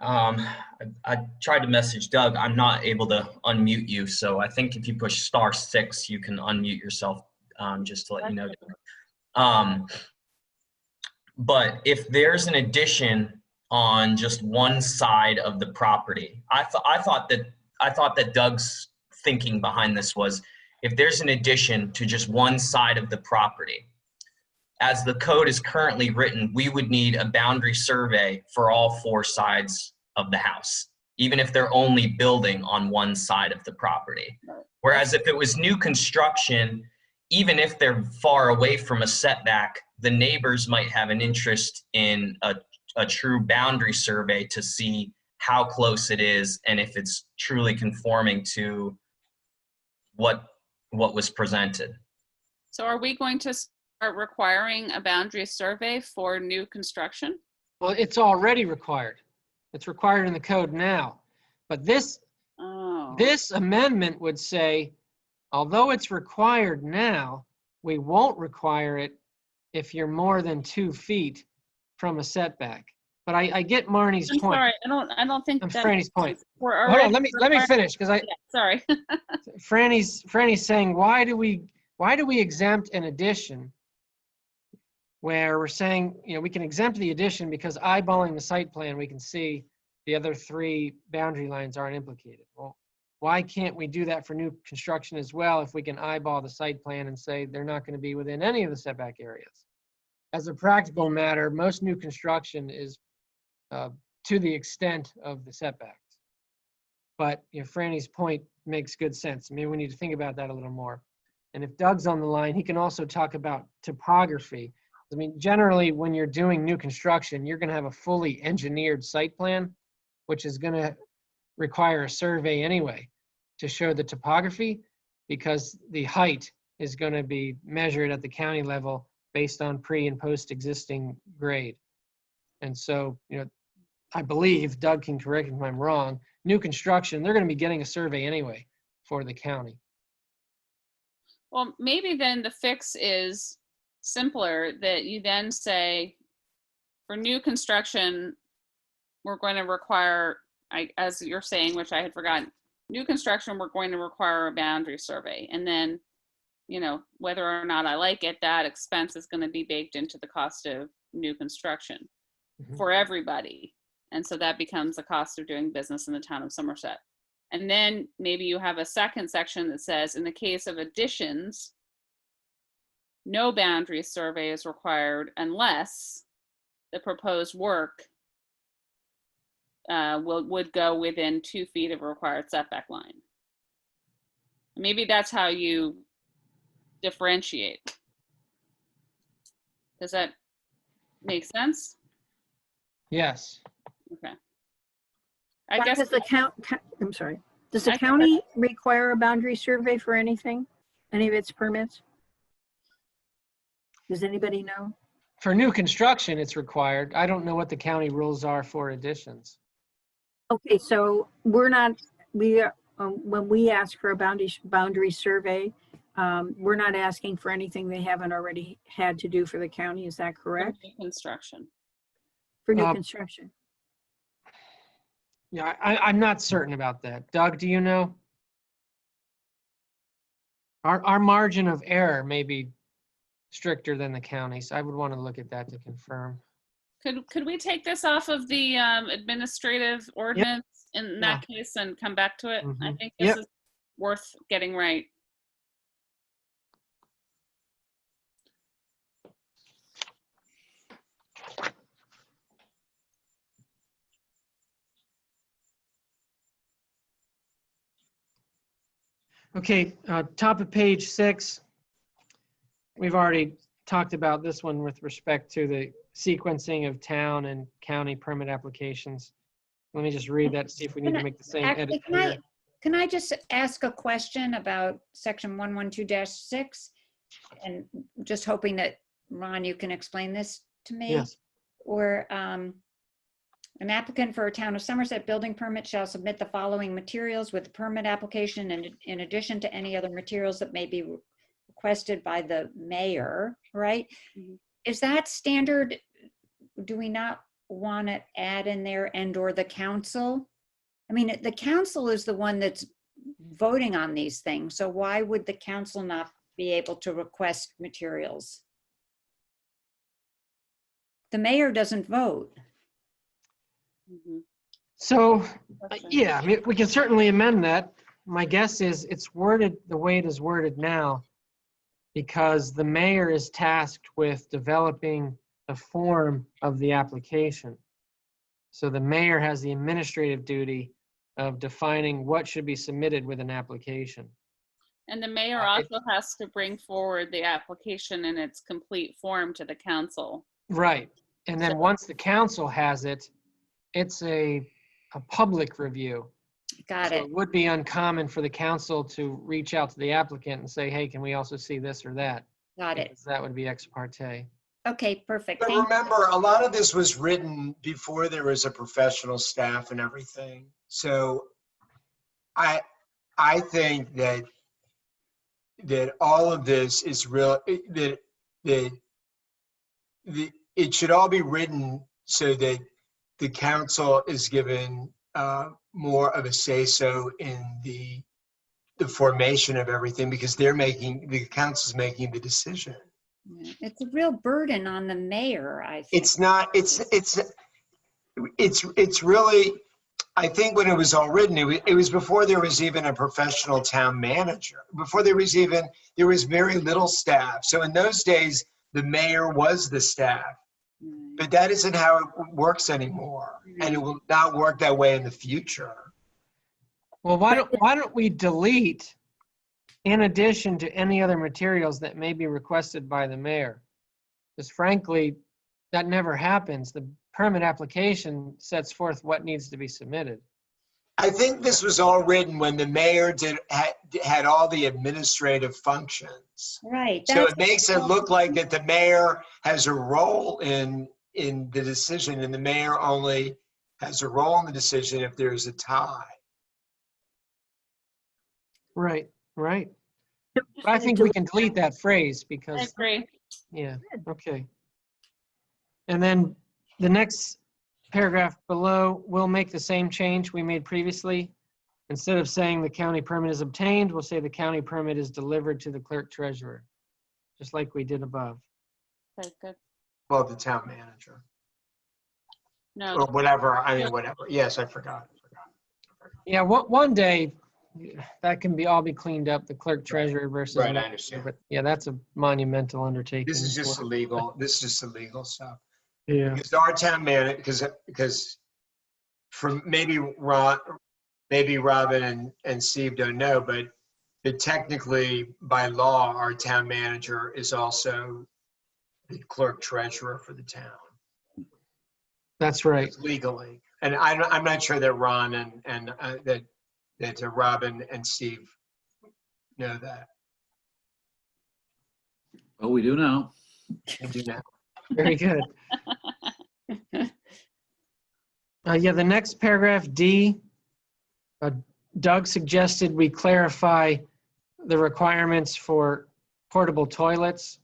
I tried to message Doug. I'm not able to unmute you, so I think if you push *6, you can unmute yourself. Just to let you know. But if there's an addition on just one side of the property, I thought that Doug's thinking behind this was, if there's an addition to just one side of the property, as the code is currently written, we would need a boundary survey for all 4 sides of the house, even if they're only building on one side of the property. Whereas if it was new construction, even if they're far away from a setback, the neighbors might have an interest in a true boundary survey to see how close it is and if it's truly conforming to what was presented. So are we going to start requiring a boundary survey for new construction? Well, it's already required. It's required in the code now. But this amendment would say, although it's required now, we won't require it if you're more than 2 feet from a setback. But I get Marnie's I'm point. sorry, I don't think I'm that Franny's point. we're Hold already on, let me finish, because yeah, sorry. Franny's saying, why do we exempt an addition where we're saying, we can exempt the addition because eyeballing the site plan, we can see the other 3 boundary lines aren't implicated. Well, why can't we do that for new construction as well if we can eyeball the site plan and say they're not going to be within any of the setback areas? As a practical matter, most new construction is to the extent of the setbacks. But Franny's point makes good sense. Maybe we need to think about that a little more. And if Doug's on the line, he can also talk about topography. I mean, generally, when you're doing new construction, you're going to have a fully engineered site plan, which is going to require a survey anyway to show the topography, because the height is going to be measured at the county level based on pre and post existing grade. And so, I believe, Doug can correct me if I'm wrong, new construction, they're going to be getting a survey anyway for the county. Well, maybe then the fix is simpler, that you then say, for new construction, we're going to require, as you're saying, which I had forgotten, new construction, we're going to require a boundary survey. And then, whether or not I like it, that expense is going to be baked into the cost of new construction for everybody. And so that becomes the cost of doing business in the town of Somerset. And then maybe you have a second section that says, in the case of additions, no boundary survey is required unless the proposed work would go within 2 feet of a required setback line. Maybe that's how you differentiate. Does that make sense? Yes. Okay. I guess Does the Does the county require a boundary survey for anything? Any of its permits? Does anybody know? For new construction, it's required. I don't know what the county rules are for additions. Okay, so when we ask for a boundary survey, we're not asking for anything they haven't already had to do for the county. Is that correct? construction. For new construction. Yeah, I'm not certain about that. Doug, do you know? Our margin of error may be stricter than the county's. I would want to look at that to confirm. Could we take this off of the administrative ordinance in that case and come back to it? I think this is worth getting right. Okay, top of page 6. We've already talked about this one with respect to the sequencing of town and county permit applications. Let me just read that, see if we need to make the same edit. Can I just ask a question about section 112-6? And just hoping that, Ron, you can explain this to me. Yes. Or an applicant for a town of Somerset building permit shall submit the following materials with the permit application, and in addition to any other materials that may be requested by the mayor, right? Is that standard? Do we not want to add in there and or the council? I mean, the council is the one that's voting on these things. So why would the council not be able to request materials? The mayor doesn't vote. So, yeah, I mean, we can certainly amend that. My guess is it's worded the way it is worded now because the mayor is tasked with developing the form of the application. So the mayor has the administrative duty of defining what should be submitted with an application. And the mayor also has to bring forward the application in its complete form to the council. Right. And then once the council has it, it's a public review. Got So it. it would be uncommon for the council to reach out to the applicant and say, hey, can we also see this or that? Got it. Because that would be ex parte. Okay, perfect. But Thank you. remember, a lot of this was written before there was a professional staff and everything. So I think that all of this is real, that it should all be written so that the council is given more of a say-so in the formation of everything, because the council's making the decision. It's a real burden on the mayor, I think. It's not, it's really, I think when it was all written, it was before there was even a professional town manager. Before there was very little staff. So in those days, the mayor was the staff. But that isn't how it works anymore. And it will not work that way in the future. Well, why don't we delete in addition to any other materials that may be requested by the mayor. Because frankly, that never happens. The permit application sets forth what needs to be submitted. I think this was all written when the mayor had all the administrative functions. Right. So it makes it look like that the mayor has a role in the decision, and the mayor only has a role in the decision if there's a tie. Right, right. But I think we can delete that phrase I because, agree. yeah, okay. And then the next paragraph below, we'll make the same change we made previously. Instead of saying the county permit is obtained, we'll say the county permit is delivered to the clerk treasurer, just like we did above. Okay, good. Well, the town manager, No, or whatever, I mean, whatever. Yes, I forgot. Yeah, one day that can all be cleaned up, the clerk treasurer versus. Right, I understand. But yeah, that's a monumental undertaking. This is as just well. illegal. This is just illegal stuff. Yeah, Because our town manager, because from maybe Robin and Steve don't know, but technically by law, our town manager is also the clerk treasurer for the town. that's right. Legally. And I'm not sure that Ron and that Robin and Steve know that. Well, we do now. They do now. Very good. Yeah, the next paragraph, D, Doug suggested we clarify the requirements for portable toilets.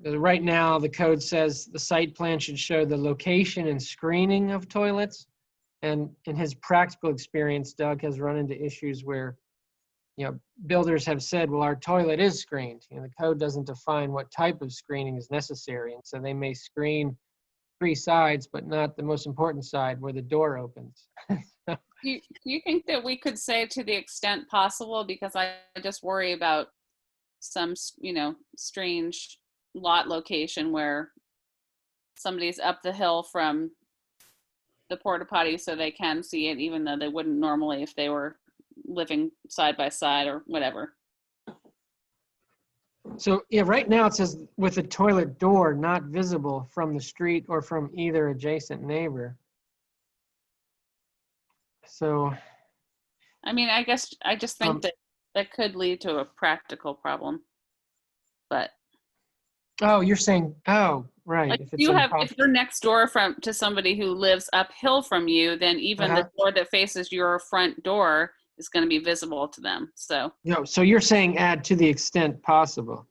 Right now, the code says the site plan should show the location and screening of toilets. And in his practical experience, Doug has run into issues where, builders have said, well, our toilet is screened. The code doesn't define what type of screening is necessary. And so they may screen 3 sides, but not the most important side where the door opens. do you think that we could say to the extent possible? Because I just worry about some, strange lot location where somebody's up the hill from the porta potty so they can see it, even though they wouldn't normally if they were living side by side or whatever. So yeah, right now it says with the toilet door not visible from the street or from either adjacent neighbor. So, I mean, I guess I just think that could lead to a practical problem. But oh, you're saying, oh, right. like If if it's you're next door to somebody who lives uphill from you, then even the door that faces your front door is going to be visible to them. So so you're saying add to the extent possible.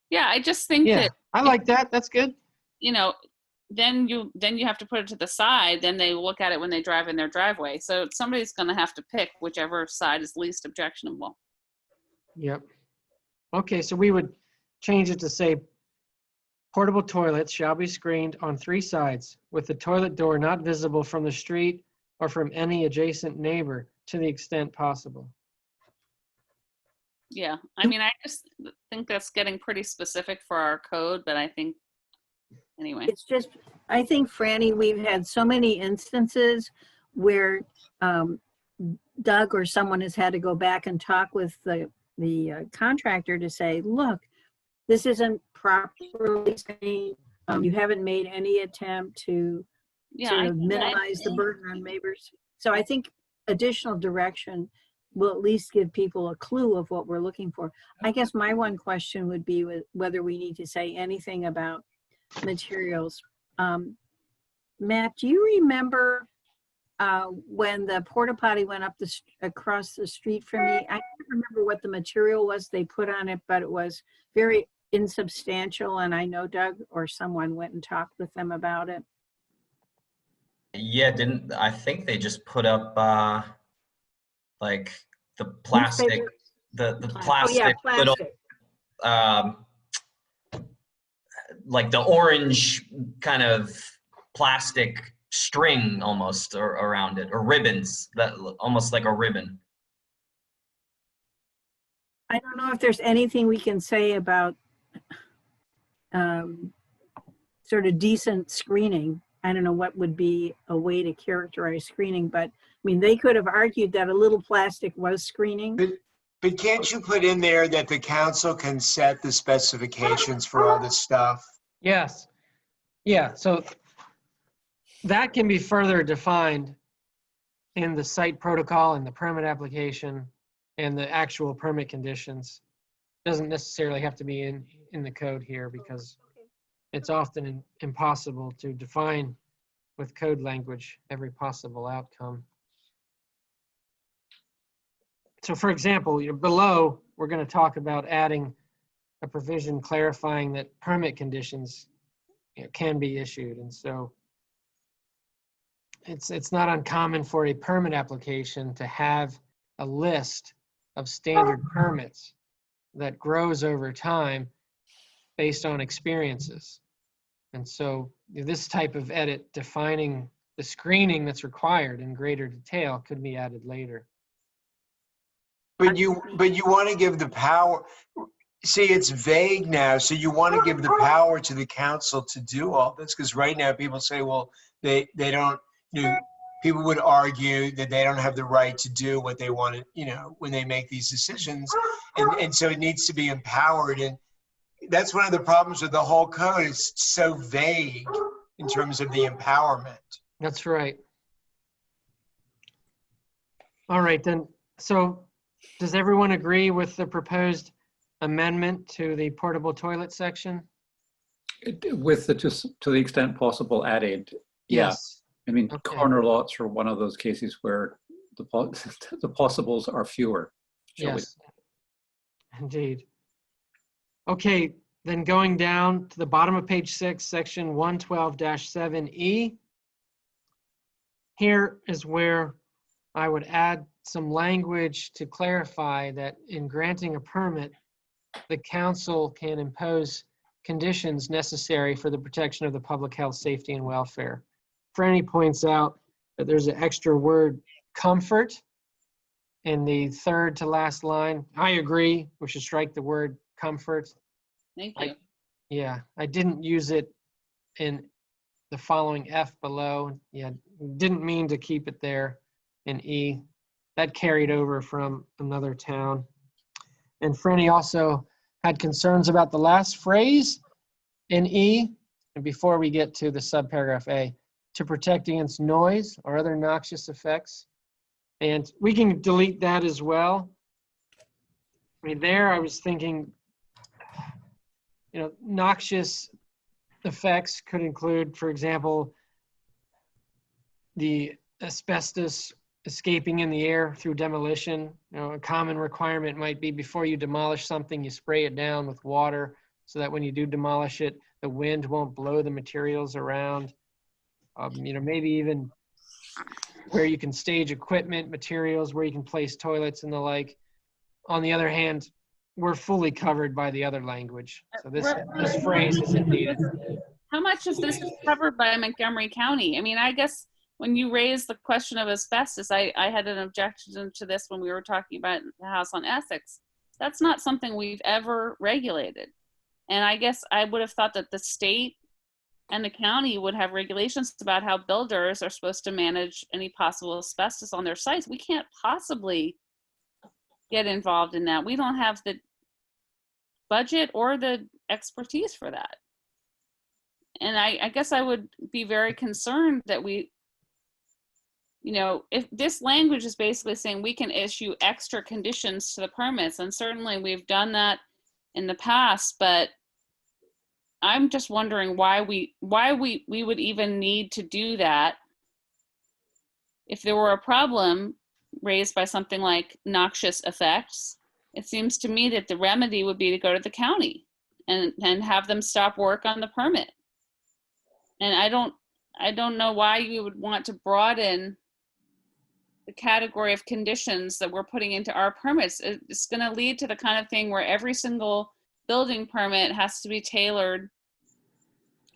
yeah, I just think Yeah, that, I like that. That's good. then you have to put it to the side. Then they look at it when they drive in their driveway. So somebody's going to have to pick whichever side is least objectionable. Yep. Okay, so we would change it to say portable toilets shall be screened on 3 sides with the toilet door not visible from the street or from any adjacent neighbor to the extent possible. Yeah, I mean, I just think that's getting pretty specific for our code, but I think, anyway. It's just, I think, Franny, we've had so many instances where Doug or someone has had to go back and talk with the contractor to say, look, this isn't properly screened. You haven't made any attempt to sort of minimize the burden on neighbors. So I think additional direction will at least give people a clue of what we're looking for. I guess my one question would be whether we need to say anything about materials. Matt, do you remember when the porta potty went up across the street from me? I can't remember what the material was they put on it, but it was very insubstantial, and I know Doug or someone went and talked with them about it. Yeah, I think they just put up like the plastic, the plastic, Oh, yeah, little plastic. like the orange kind of plastic string almost around it, or ribbons, that almost like a ribbon. I don't know if there's anything we can say about sort of decent screening. I don't know what would be a way to characterize screening, but I mean, they could have argued that a little plastic was screening. But can't you put in there that the council can set the specifications for all this stuff? Yes. Yeah, so that can be further defined in the site protocol and the permit application and the actual permit conditions. Doesn't necessarily have to be in the code here because it's often impossible to define with code language every possible outcome. So for example, below, we're going to talk about adding a provision clarifying that permit conditions can be issued. And so it's not uncommon for a permit application to have a list of standard permits that grows over time based on experiences. And so this type of edit defining the screening that's required in greater detail could be added later. But you want to give the power. See, it's vague now, so you want to give the power to the council to do all this, because right now people say, well, they don't, people would argue that they don't have the right to do what they want to, when they make these decisions. And so it needs to be empowered. And that's one of the problems with the whole code. It's so vague in terms of the empowerment. That's right. All right, then. So does everyone agree with the proposed amendment to the portable toilet section? With the, just to the extent possible, added. Yeah. Yes. I mean, Okay. corner lots are one of those cases where the possibles are fewer. shall we Yes, indeed. Okay, then going down to the bottom of page 6, section 112-7E. Here is where I would add some language to clarify that in granting a permit, the council can impose conditions necessary for the protection of the public health, safety, and welfare. Franny points out that there's an extra word, comfort, in the third to last line. I agree, we should strike the word comfort. Thank you. Yeah, I didn't use it in the following F below. Yeah, didn't mean to keep it there in E. That carried over from another town. And Franny also had concerns about the last phrase in E. And before we get to the subparagraph A, to protect against noise or other noxious effects. And we can delete that as well. I mean, there I was thinking, noxious effects could include, for example, the asbestos escaping in the air through demolition. A common requirement might be before you demolish something, you spray it down with water so that when you do demolish it, the wind won't blow the materials around. Maybe even where you can stage equipment, materials, where you can place toilets and the like. On the other hand, we're fully covered by the other language. So this phrase isn't needed. How much of this is covered by Montgomery County? I mean, I guess when you raised the question of asbestos, I had an objection to this when we were talking about the House on Ethics. That's not something we've ever regulated. And I guess I would have thought that the state and the county would have regulations about how builders are supposed to manage any possible asbestos on their sites. We can't possibly get involved in that. We don't have the budget or the expertise for that. And I guess I would be very concerned that if this language is basically saying we can issue extra conditions to the permits, and certainly we've done that in the past, but I'm just wondering why we would even need to do that if there were a problem raised by something like noxious effects. It seems to me that the remedy would be to go to the county and have them stop work on the permit. And I don't know why you would want to broaden the category of conditions that we're putting into our permits. It's going to lead to the kind of thing where every single building permit has to be tailored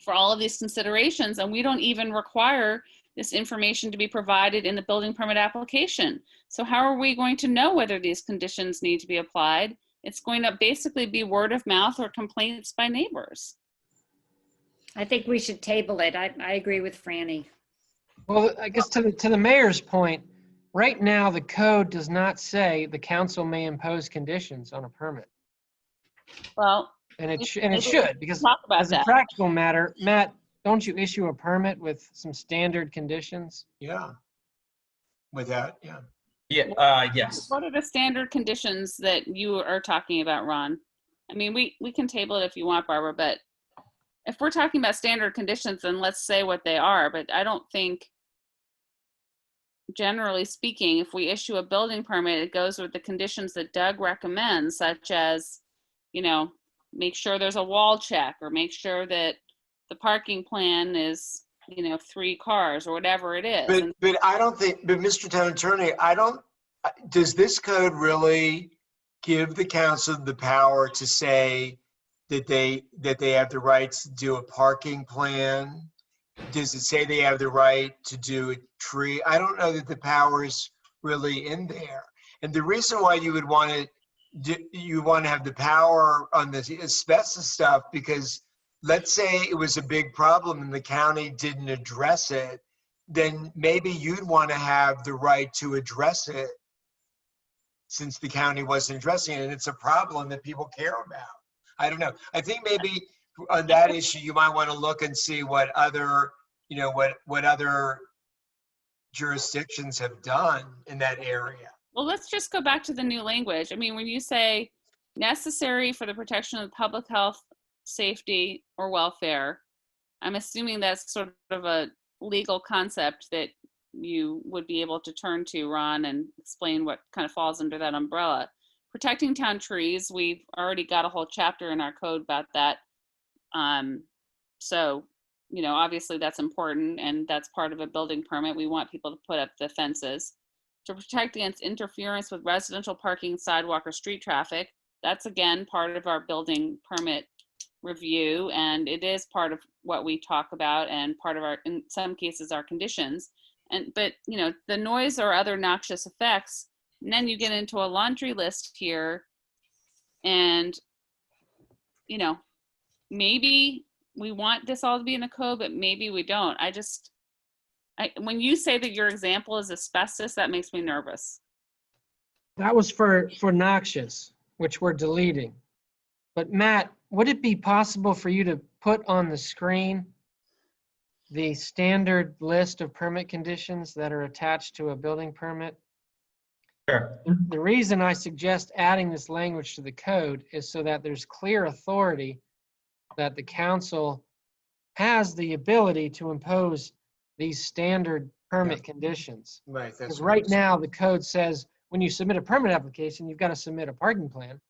for all of these considerations, and we don't even require this information to be provided in the building permit application. So how are we going to know whether these conditions need to be applied? It's going to basically be word of mouth or complaints by neighbors. I think we should table it. I agree with Franny. Well, I guess to the mayor's point, right now, the code does not say the council may impose conditions on a permit. Well, And it maybe we should, because talk about as a that. practical matter, Matt, don't you issue a permit with some standard conditions? Yeah. Without, yeah. Yeah, yes. What are the standard conditions that you are talking about, Ron? I mean, we can table it if you want, Barbara, but if we're talking about standard conditions, then let's say what they are. But I don't think, generally speaking, if we issue a building permit, it goes with the conditions that Doug recommends, such as, you know, make sure there's a wall check, or make sure that the parking plan is, you know, 3 cars or whatever it is. And But I don't think, but Mr. Town Attorney, does this code really give the council the power to say that they have the rights to do a parking plan? Does it say they have the right to do a tree? I don't know that the power is really in there. And the reason why you would want to have the power on the asbestos stuff, because let's say it was a big problem and the county didn't address it, then maybe you'd want to have the right to address it since the county wasn't addressing it, and it's a problem that people care about. I don't know. I think maybe on that issue, you might want to look and see what other, you know, what other jurisdictions have done in that area. well, let's just go back to the new language. I mean, when you say necessary for the protection of public health, safety, or welfare, I'm assuming that's sort of a legal concept that you would be able to turn to, Ron, and explain what kind of falls under that umbrella. Protecting town trees, we've already got a whole chapter in our code about that. So, you know, obviously that's important, and that's part of a building permit. We want people to put up the fences. To protect against interference with residential parking, sidewalk, or street traffic, that's again part of our building permit review, and it is part of what we talk about and part of our, in some cases, our conditions. But you know, the noise or other noxious effects, and then you get into a laundry list here, and you know, maybe we want this all to be in the code, but maybe we don't. When you say that your example is asbestos, that makes me nervous. That was for noxious, which we're deleting. But Matt, would it be possible for you to put on the screen the standard list of permit conditions that are attached to a building permit? Sure. The reason I suggest adding this language to the code is so that there's clear authority that the council has the ability to impose these standard permit conditions. Right. Because right now, the code says when you submit a permit application, you've got to submit a parking plan,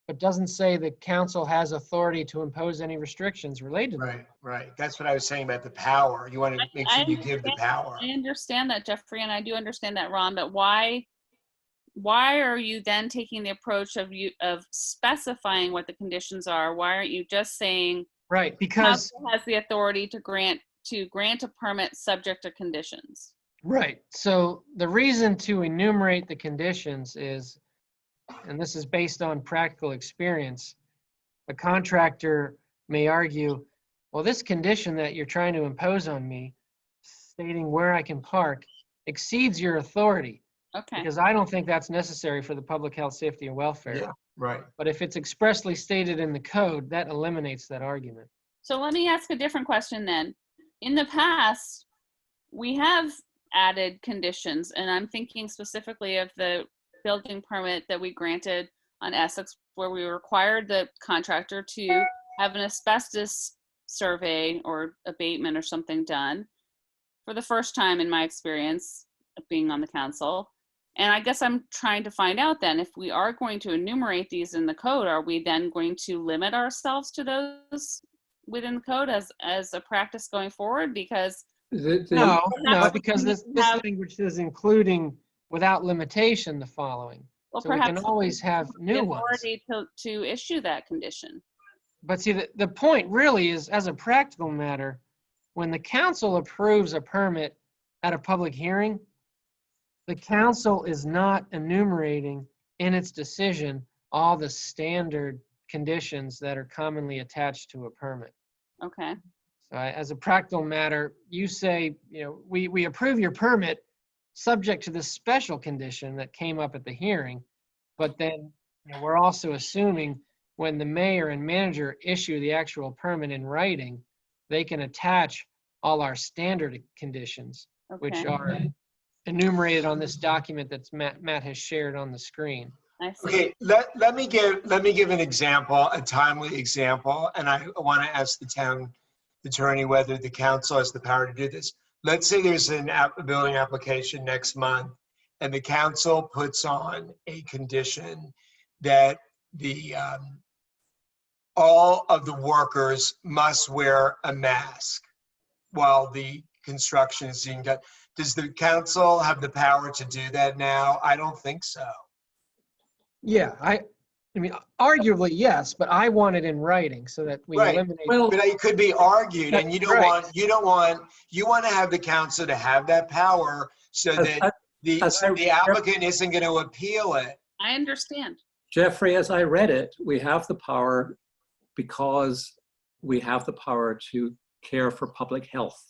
but doesn't say the council has authority to impose any restrictions related to that. Right, right. That's what I was saying about the power. You want to make sure you give the power. I understand that, Jeffrey, and I do understand that, Ron, but why are you then taking the approach of specifying what the conditions are? Why aren't you just saying Right, because council has the authority to grant a permit subject to conditions? right. So the reason to enumerate the conditions is, and this is based on practical experience, a contractor may argue, well, this condition that you're trying to impose on me, stating where I can park, exceeds your authority, Okay. because I don't think that's necessary for the public health, safety, and welfare. Yeah, right. But if it's expressly stated in the code, that eliminates that argument. So let me ask a different question then. In the past, we have added conditions, and I'm thinking specifically of the building permit that we granted on Essex, where we required the contractor to have an asbestos survey or abatement or something done for the first time in my experience of being on the council. And I guess I'm trying to find out then, if we are going to enumerate these in the code, are we then going to limit ourselves to those within the code as a practice going forward? Because No, because this have- language says including without limitation the following. well, So we perhaps can always have the new ones. authority to issue that condition. But see, the point really is, as a practical matter, when the council approves a permit at a public hearing, the council is not enumerating in its decision all the standard conditions that are commonly attached to a permit. Okay. So as a practical matter, you say, you know, we approve your permit subject to this special condition that came up at the hearing. But then we're also assuming when the mayor and manager issue the actual permit in writing, they can attach all our standard conditions, which Okay, are enumerated on this document that's Matt has shared on the screen. I see. Okay, let me give an example, a timely example, and I want to ask the town attorney whether the council has the power to do this. Let's say there's a building application next month, and the council puts on a condition that the all of the workers must wear a mask while the construction is being done. Does the council have the power to do that now? I don't think so. Yeah, I mean, arguably, yes, but I want it in writing so that we Right. eliminate. Well, But it could be argued, and you Right. want to have the council to have that power so that the applicant isn't going to appeal it. I understand. Jeffrey, as I read it, we have the power because we have the power to care for public health.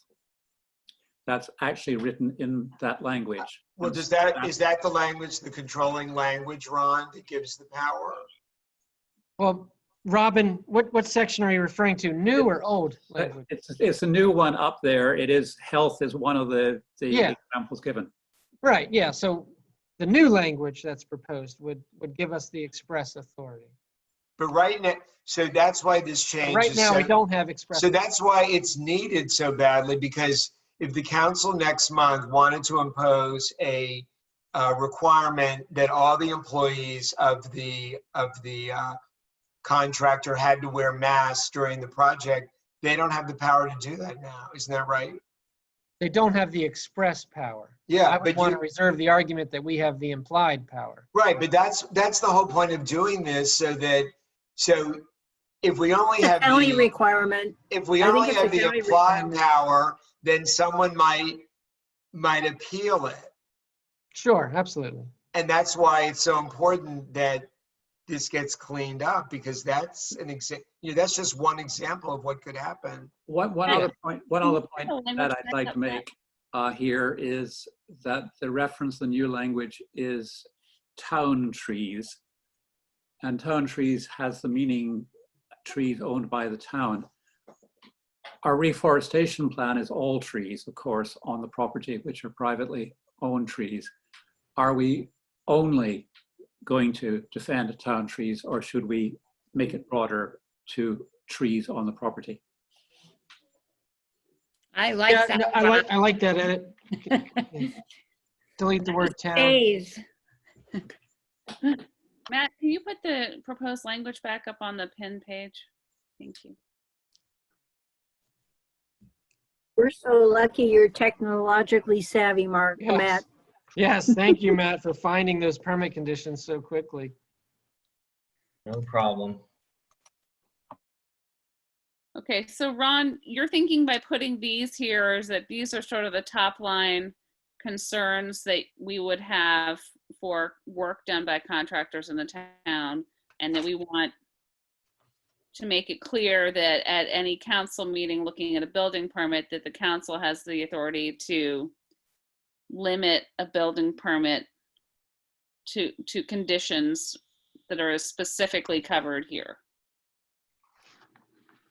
That's actually written in that language. Well, is that the language, the controlling language, Ron, that gives the power? Well, Robin, what section are you referring to? New or old language? It's a new one up there. It is health is one of the Yeah. examples given. Right, yeah, so the new language that's proposed would give us the express authority. But right now, so that's why this change Right is now, we so, don't have express. so that's why it's needed so badly, because if the council next month wanted to impose a requirement that all the employees of the contractor had to wear masks during the project, they don't have the power to do that now. Isn't that right? They don't have the express power. Yeah, I would but want to reserve the argument that we have the implied power. right, but that's the whole point of doing this, so if we only It's a have county the, requirement. if we I think only it's a have the county applied requirement. power, then someone might appeal it. Sure, absolutely. And that's why it's so important that this gets cleaned up, because that's that's just one example of what could happen. One Yeah. other point the language that I'd back like up, to Matt? make here is that the reference, the new language, is town trees. And town trees has the meaning trees owned by the town. Our reforestation plan is all trees, of course, on the property, which are privately owned trees. Are we only going to defend town trees, or should we make it broader to trees on the property? I like Yeah, that. no, I like that edit. Delete the word town. Stays. Matt, can you put the proposed language back up on the pin page? Thank you. We're so lucky you're technologically savvy, Yes. Matt. Yes, thank you, Matt, for finding those permit conditions so quickly. No problem. Okay, so Ron, you're thinking by putting these here is that these are sort of the top line concerns that we would have for work done by contractors in the town, and that we want to make it clear that at any council meeting looking at a building permit, that the council has the authority to limit a building permit to conditions that are specifically covered here.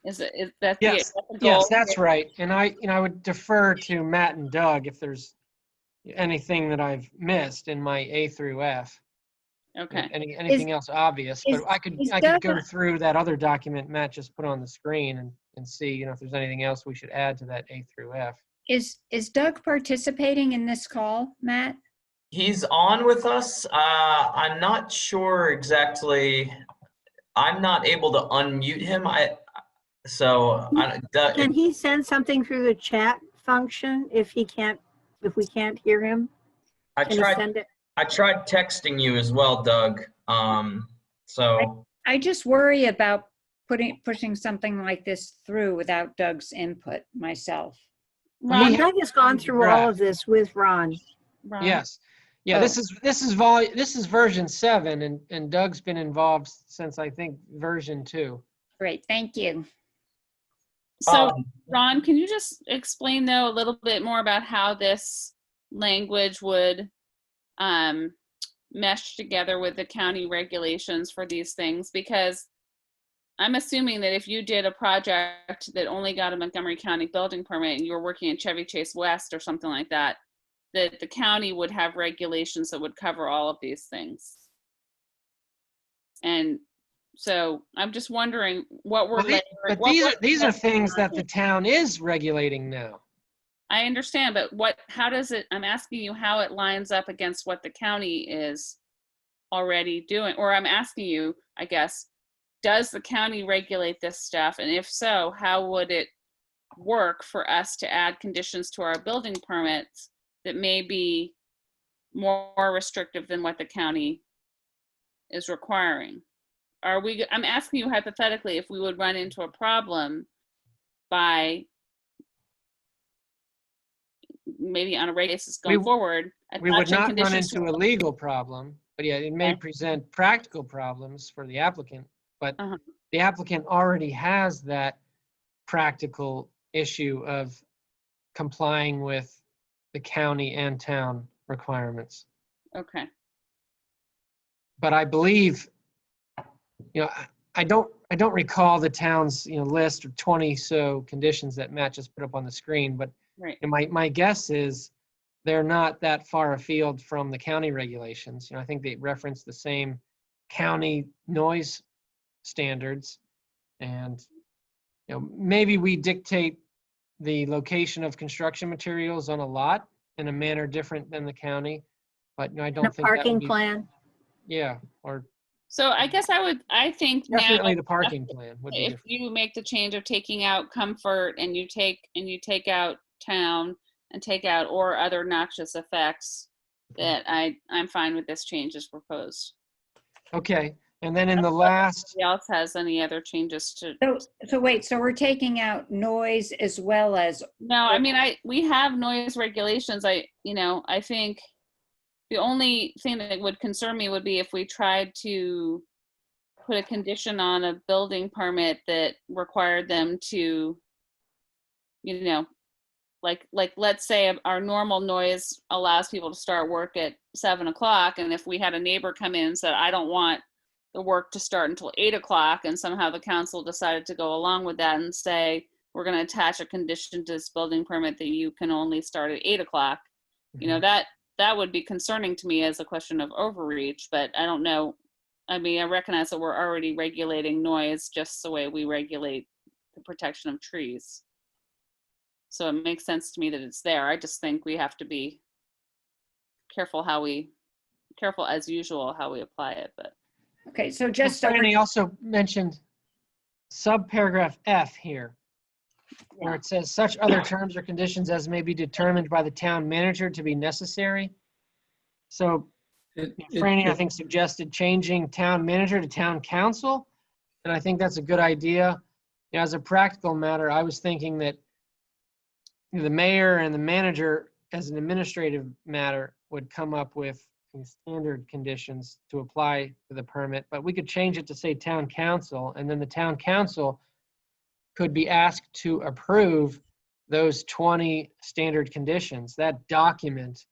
Is that Yes, the yes, goal? that's right. And I would defer to Matt and Doug if there's anything that I've missed in my A through F. Okay. Anything else obvious, but is- I could is go Doug- through that other document Matt just put on the screen and see, if there's anything else we should add to that A through F. Is Doug participating in this call, Matt? He's on with us. I'm not sure exactly. I'm not able to unmute him. Can he send something through the chat function if we can't hear him? I Can he tried send it? texting you as well, Doug. So I just worry about pushing something like this through without Doug's input myself. Ron, Doug has gone through all of this with Ron. Ron, Yes. Yeah, Oh. this is version 7 and Doug's been involved since I think version 2. Great, thank you. So um, Ron, can you just explain though a little bit more about how this language would mesh together with the county regulations for these things, because I'm assuming that if you did a project that only got a Montgomery County building permit and you were working in Chevy Chase West or something like that, that the county would have regulations that would cover all of these things. And so I'm just wondering what we're Well, but these are things that the town is regulating now. I understand, but how does it, I'm asking you how it lines up against what the county is already doing, or I'm asking you, I guess, does the county regulate this stuff? And if so, how would it work for us to add conditions to our building permits that may be more restrictive than what the county is requiring? I'm asking you hypothetically if we would run into a problem by maybe on a regular basis going forward. We would attaching not run conditions into a legal problem, but yeah, it may present practical problems for the applicant, but the applicant already has that practical issue of complying with the county and town requirements. Okay. But I believe, I don't recall the town's, list of 20 so conditions that Matt just put up on the screen, but Right. my guess is they're not that far afield from the county regulations. I think they reference the same county noise standards, and maybe we dictate the location of construction materials on a lot in a manner different than the county, but I don't The think that would parking be, plan. yeah, or So I guess I think now, definitely the parking plan would be if different. you make the change of taking out comfort and you take out town and take out or other noxious effects, that I'm fine with this change as proposed. Okay, and then in the last, Anybody else has any other changes to? So wait, so we're taking out noise as well as, No, I mean, we have noise regulations. I think the only thing that would concern me would be if we tried to put a condition on a building permit that required them to, like let's say our normal noise allows people to start work at 7 o'clock. And if we had a neighbor come in and said, I don't want the work to start until 8 o'clock, and somehow the council decided to go along with that and say, we're going to attach a condition to this building permit that you can only start at 8 o'clock, that would be concerning to me as a question of overreach. But I don't know. I mean, I recognize that we're already regulating noise just the way we regulate the protection of trees. So it makes sense to me that it's there. I just think we have to be careful as usual how we apply it. But okay, so just so Franny also mentioned subparagraph F here, where it says such other terms or conditions as may be determined by the town manager to be necessary. So Franny, I think, suggested changing town manager to town council, and I think that's a good idea. As a practical matter, I was thinking that the mayor and the manager, as an administrative matter, would come up with standard conditions to apply to the permit, but we could change it to say town council, and then the town council could be asked to approve those 20 standard conditions. That document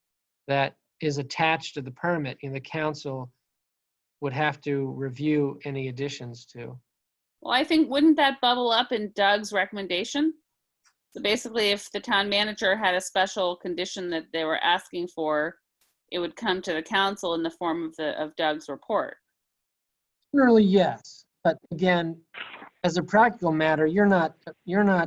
that is attached to the permit, and the council would have to review any additions to. well, I think, wouldn't that bubble up in Doug's recommendation? So basically, if the town manager had a special condition that they were asking for, it would come to the council in the form of Doug's report. Surely, yes, but again, as a practical matter, you're not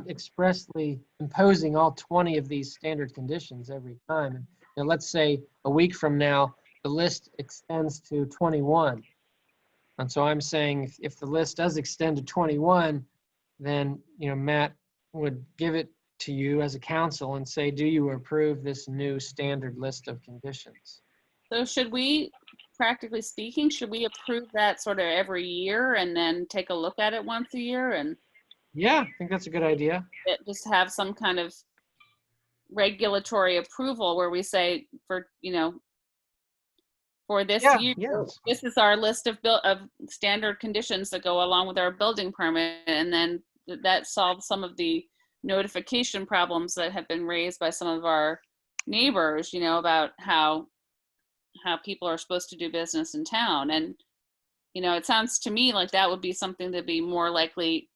expressly imposing all 20 of these standard conditions every time. And let's say a week from now, the list extends to 21. And so I'm saying if the list does extend to 21, then, Matt would give it to you as a council and say, do you approve this new standard list of conditions? So should we, practically speaking, should we approve that sort of every year and then take a look at it once a year and Yeah, I think that's a good idea. just have some kind of regulatory approval where we say for this year, Yes. this is our list of standard conditions that go along with our building permit, and then that solves some of the notification problems that have been raised by some of our neighbors, about how people are supposed to do business in town. And, it sounds to me like that would be something that'd be more likely,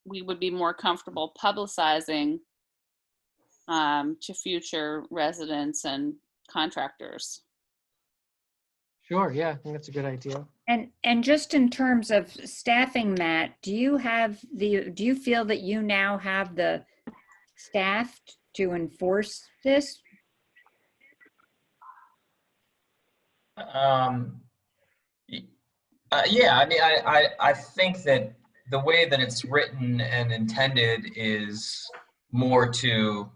we would be more comfortable publicizing to future residents and contractors. Sure, yeah, I think that's a good idea. And just in terms of staffing, Matt, do you feel that you now have the staff to enforce this? Yeah, I mean, I think that the way that it's written and intended is more to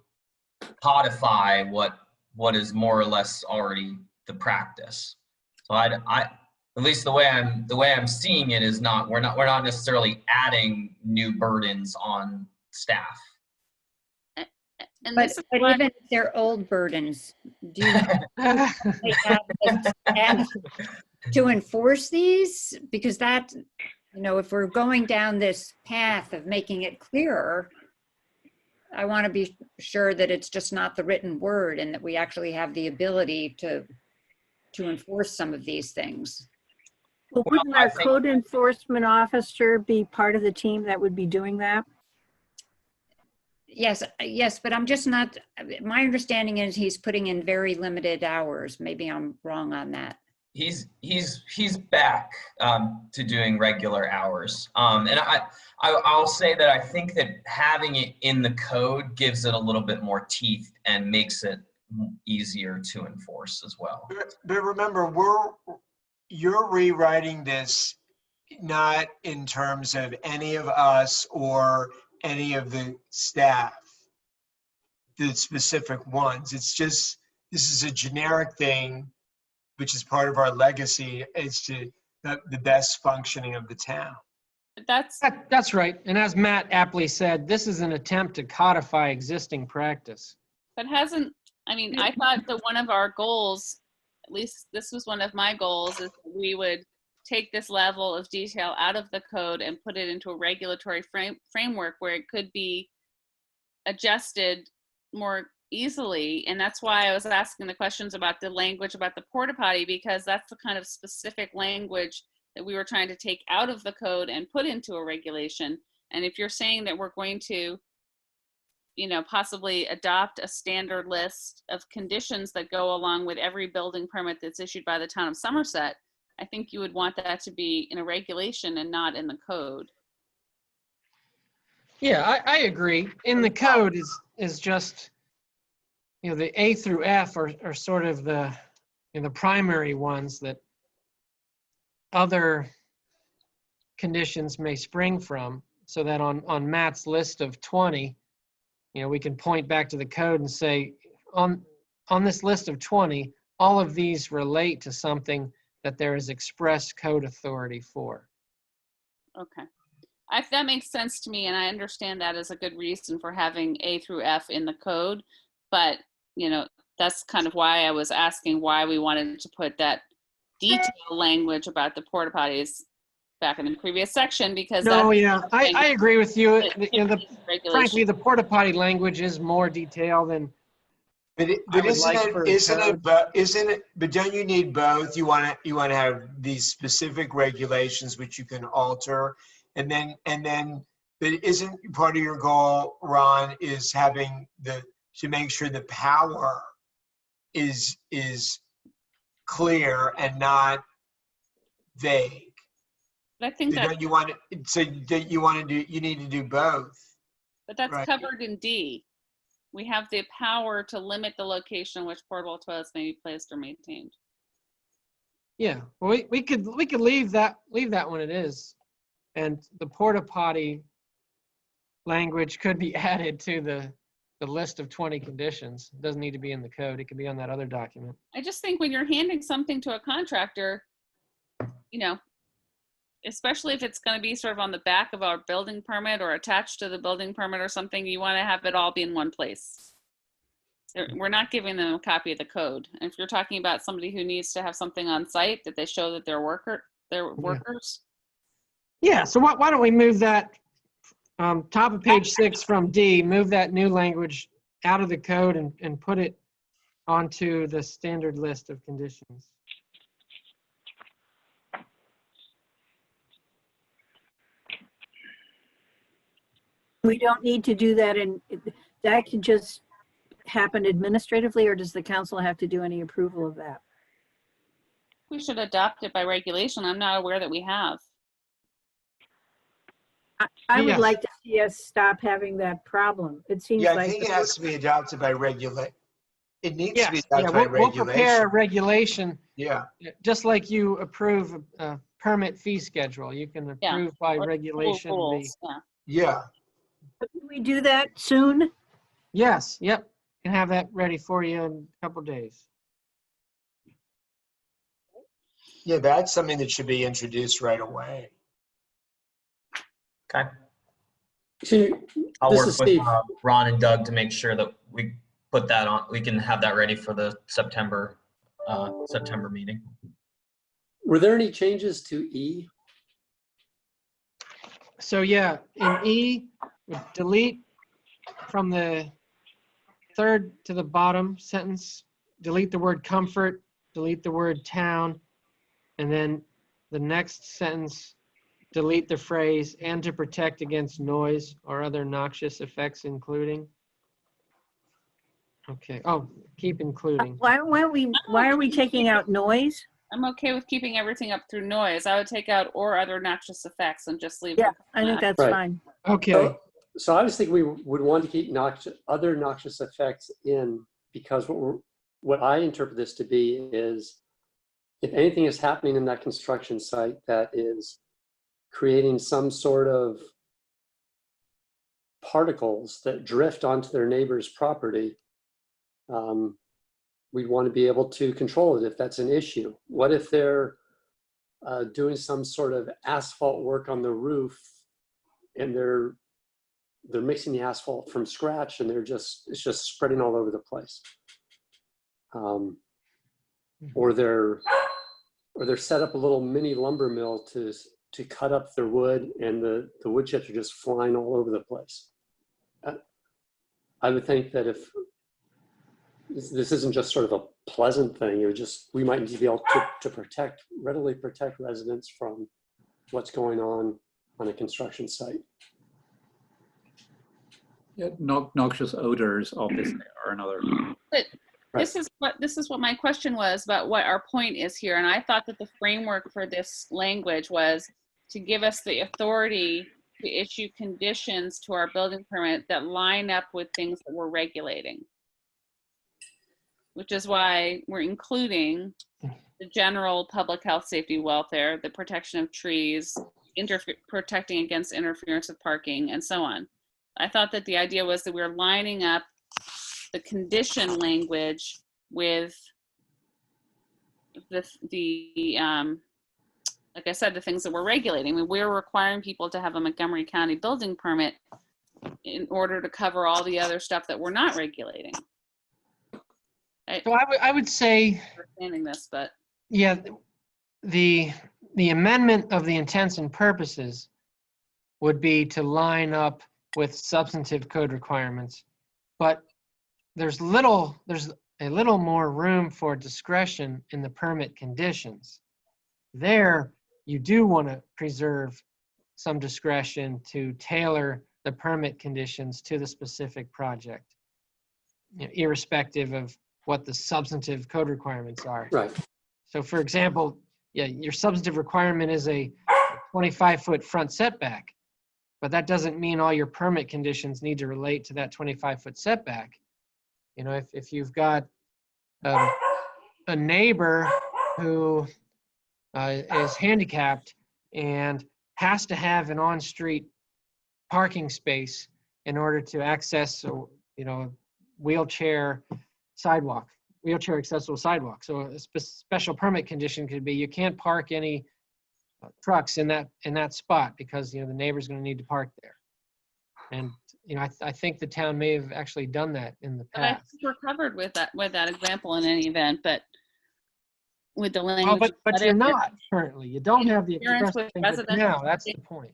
codify what is more or less already the practice. So at least the way I'm seeing it is we're not necessarily adding new burdens on staff. And But this is why- even if they're old burdens, do you have the staff to enforce these? Because that, if we're going down this path of making it clearer, I want to be sure that it's just not the written word and that we actually have the ability to enforce some of these things. Well, wouldn't I our think- code enforcement officer be part of the team that would be doing that? Yes, but I'm just not, my understanding is he's putting in very limited hours. Maybe I'm wrong on that. He's back to doing regular hours, and I'll say that I think that having it in the code gives it a little bit more teeth and makes it easier to enforce as well. But remember, you're rewriting this not in terms of any of us or any of the staff, the specific ones. It's just, this is a generic thing, which is part of our legacy, is to the best functioning of the town. That's right. And as Matt aptly said, this is an attempt to codify existing practice. But I thought that one of our goals, at least this was one of my goals, is that we would take this level of detail out of the code and put it into a regulatory framework where it could be adjusted more easily. And that's why I was asking the questions about the language about the porta potty, because that's the kind of specific language that we were trying to take out of the code and put into a regulation. And if you're saying that we're going to, possibly adopt a standard list of conditions that go along with every building permit that's issued by the town of Somerset, I think you would want that to be in a regulation and not in the code. Yeah, I agree. In the code is just, the A through F are sort of the primary ones that other conditions may spring from, so that on Matt's list of 20, we can point back to the code and say, on this list of 20, all of these relate to something that there is express code authority for. Okay. That makes sense to me, and I understand that as a good reason for having A through F in the code. But, that's kind of why I was asking why we wanted to put that detail language about the porta potties back in the previous section, because I agree with you. regulation. Frankly, the porta potty language is more detailed than. But don't you need both? You want to have these specific regulations which you can alter, and then but isn't part of your goal, Ron, is having to make sure the power is clear and not vague. But I think that, you need to do both. but that's right. covered in D. We have the power to limit the location in which portable toilets may be placed or maintained. Yeah, well, we could leave that when it is, and the porta potty language could be added to the list of 20 conditions. It doesn't need to be in the code. It could be on that other document. I just think when you're handing something to a contractor, especially if it's going to be sort of on the back of our building permit or attached to the building permit or something, you want to have it all be in one place. We're not giving them a copy of the code. And if you're talking about somebody who needs to have something on site that they show that they're workers. Yeah, so why don't we move that top of page 6 from D, move that new language out of the code and put it onto the standard list of conditions. We don't need to do that, and that can just happen administratively, or does the council have to do any approval of that? We should adopt it by regulation. I'm not aware that we have. I would Yes. like to see us stop having that problem. It seems Yeah, I like, think it has to be adopted by it needs to be Yes, yeah, adopted by we'll prepare a regulation. regulation, Yeah, just like you approve a permit fee schedule. You can Yeah, approve by or regulation. Rules, yeah. yeah. can we do that soon? Yes, yep. Can have that ready for you in a couple days. Yeah, that's something that should be introduced right away. Okay. See, I'll This work is with Steve. Ron and Doug to make sure that we put that on, we can have that ready for the September meeting. Were there any changes to E? So yeah, in E, we delete from the third to the bottom sentence, delete the word comfort, delete the word town, and then the next sentence, delete the phrase "and to protect against noise or other noxious effects, including." Okay, oh, keep including. Why are we taking out noise? I'm okay with keeping everything up through noise. I would take out or other noxious effects and just leave. Yeah, the I think that's Right. fine. Okay, So I was thinking we would want to keep other noxious effects in, because what I interpret this to be is, if anything is happening in that construction site that is creating some sort of particles that drift onto their neighbor's property, we'd want to be able to control it if that's an issue. What if they're doing some sort of asphalt work on the roof and they're mixing the asphalt from scratch and it's just spreading all over the place? Or they're set up a little mini lumber mill to cut up their wood, and the wood chips are just flying all over the place. I would think that if this isn't just sort of a pleasant thing, we might need to be able to readily protect residents from what's going on a construction site. Yeah, noxious odors obviously are another. This is what my question was about what our point is here. And I thought that the framework for this language was to give us the authority to issue conditions to our building permit that line up with things that we're regulating. Which is why we're including the general public health, safety, welfare, the protection of trees, protecting against interference with parking, and so on. I thought that the idea was that we were lining up the condition language with like I said, the things that we're regulating. I mean, we're requiring people to have a Montgomery County building permit in order to cover all the other stuff that we're not regulating. so I would say, Understanding this, but yeah, the amendment of the intents and purposes would be to line up with substantive code requirements, but there's a little more room for discretion in the permit conditions. There, you do want to preserve some discretion to tailor the permit conditions to the specific project, irrespective of what the substantive code requirements are. Right. So for example, yeah, your substantive requirement is a 25-foot front setback, but that doesn't mean all your permit conditions need to relate to that 25-foot setback. You know, if you've got a neighbor who is handicapped and has to have an on-street parking space in order to access, wheelchair accessible sidewalk. So a special permit condition could be you can't park any trucks in that spot because the neighbor's going to need to park there. And I think the town may have actually done that in the But I past. think we're covered with that example in any event, but with the Oh, language. but you're not currently. You don't have the Interference express with language residential now. That's the point.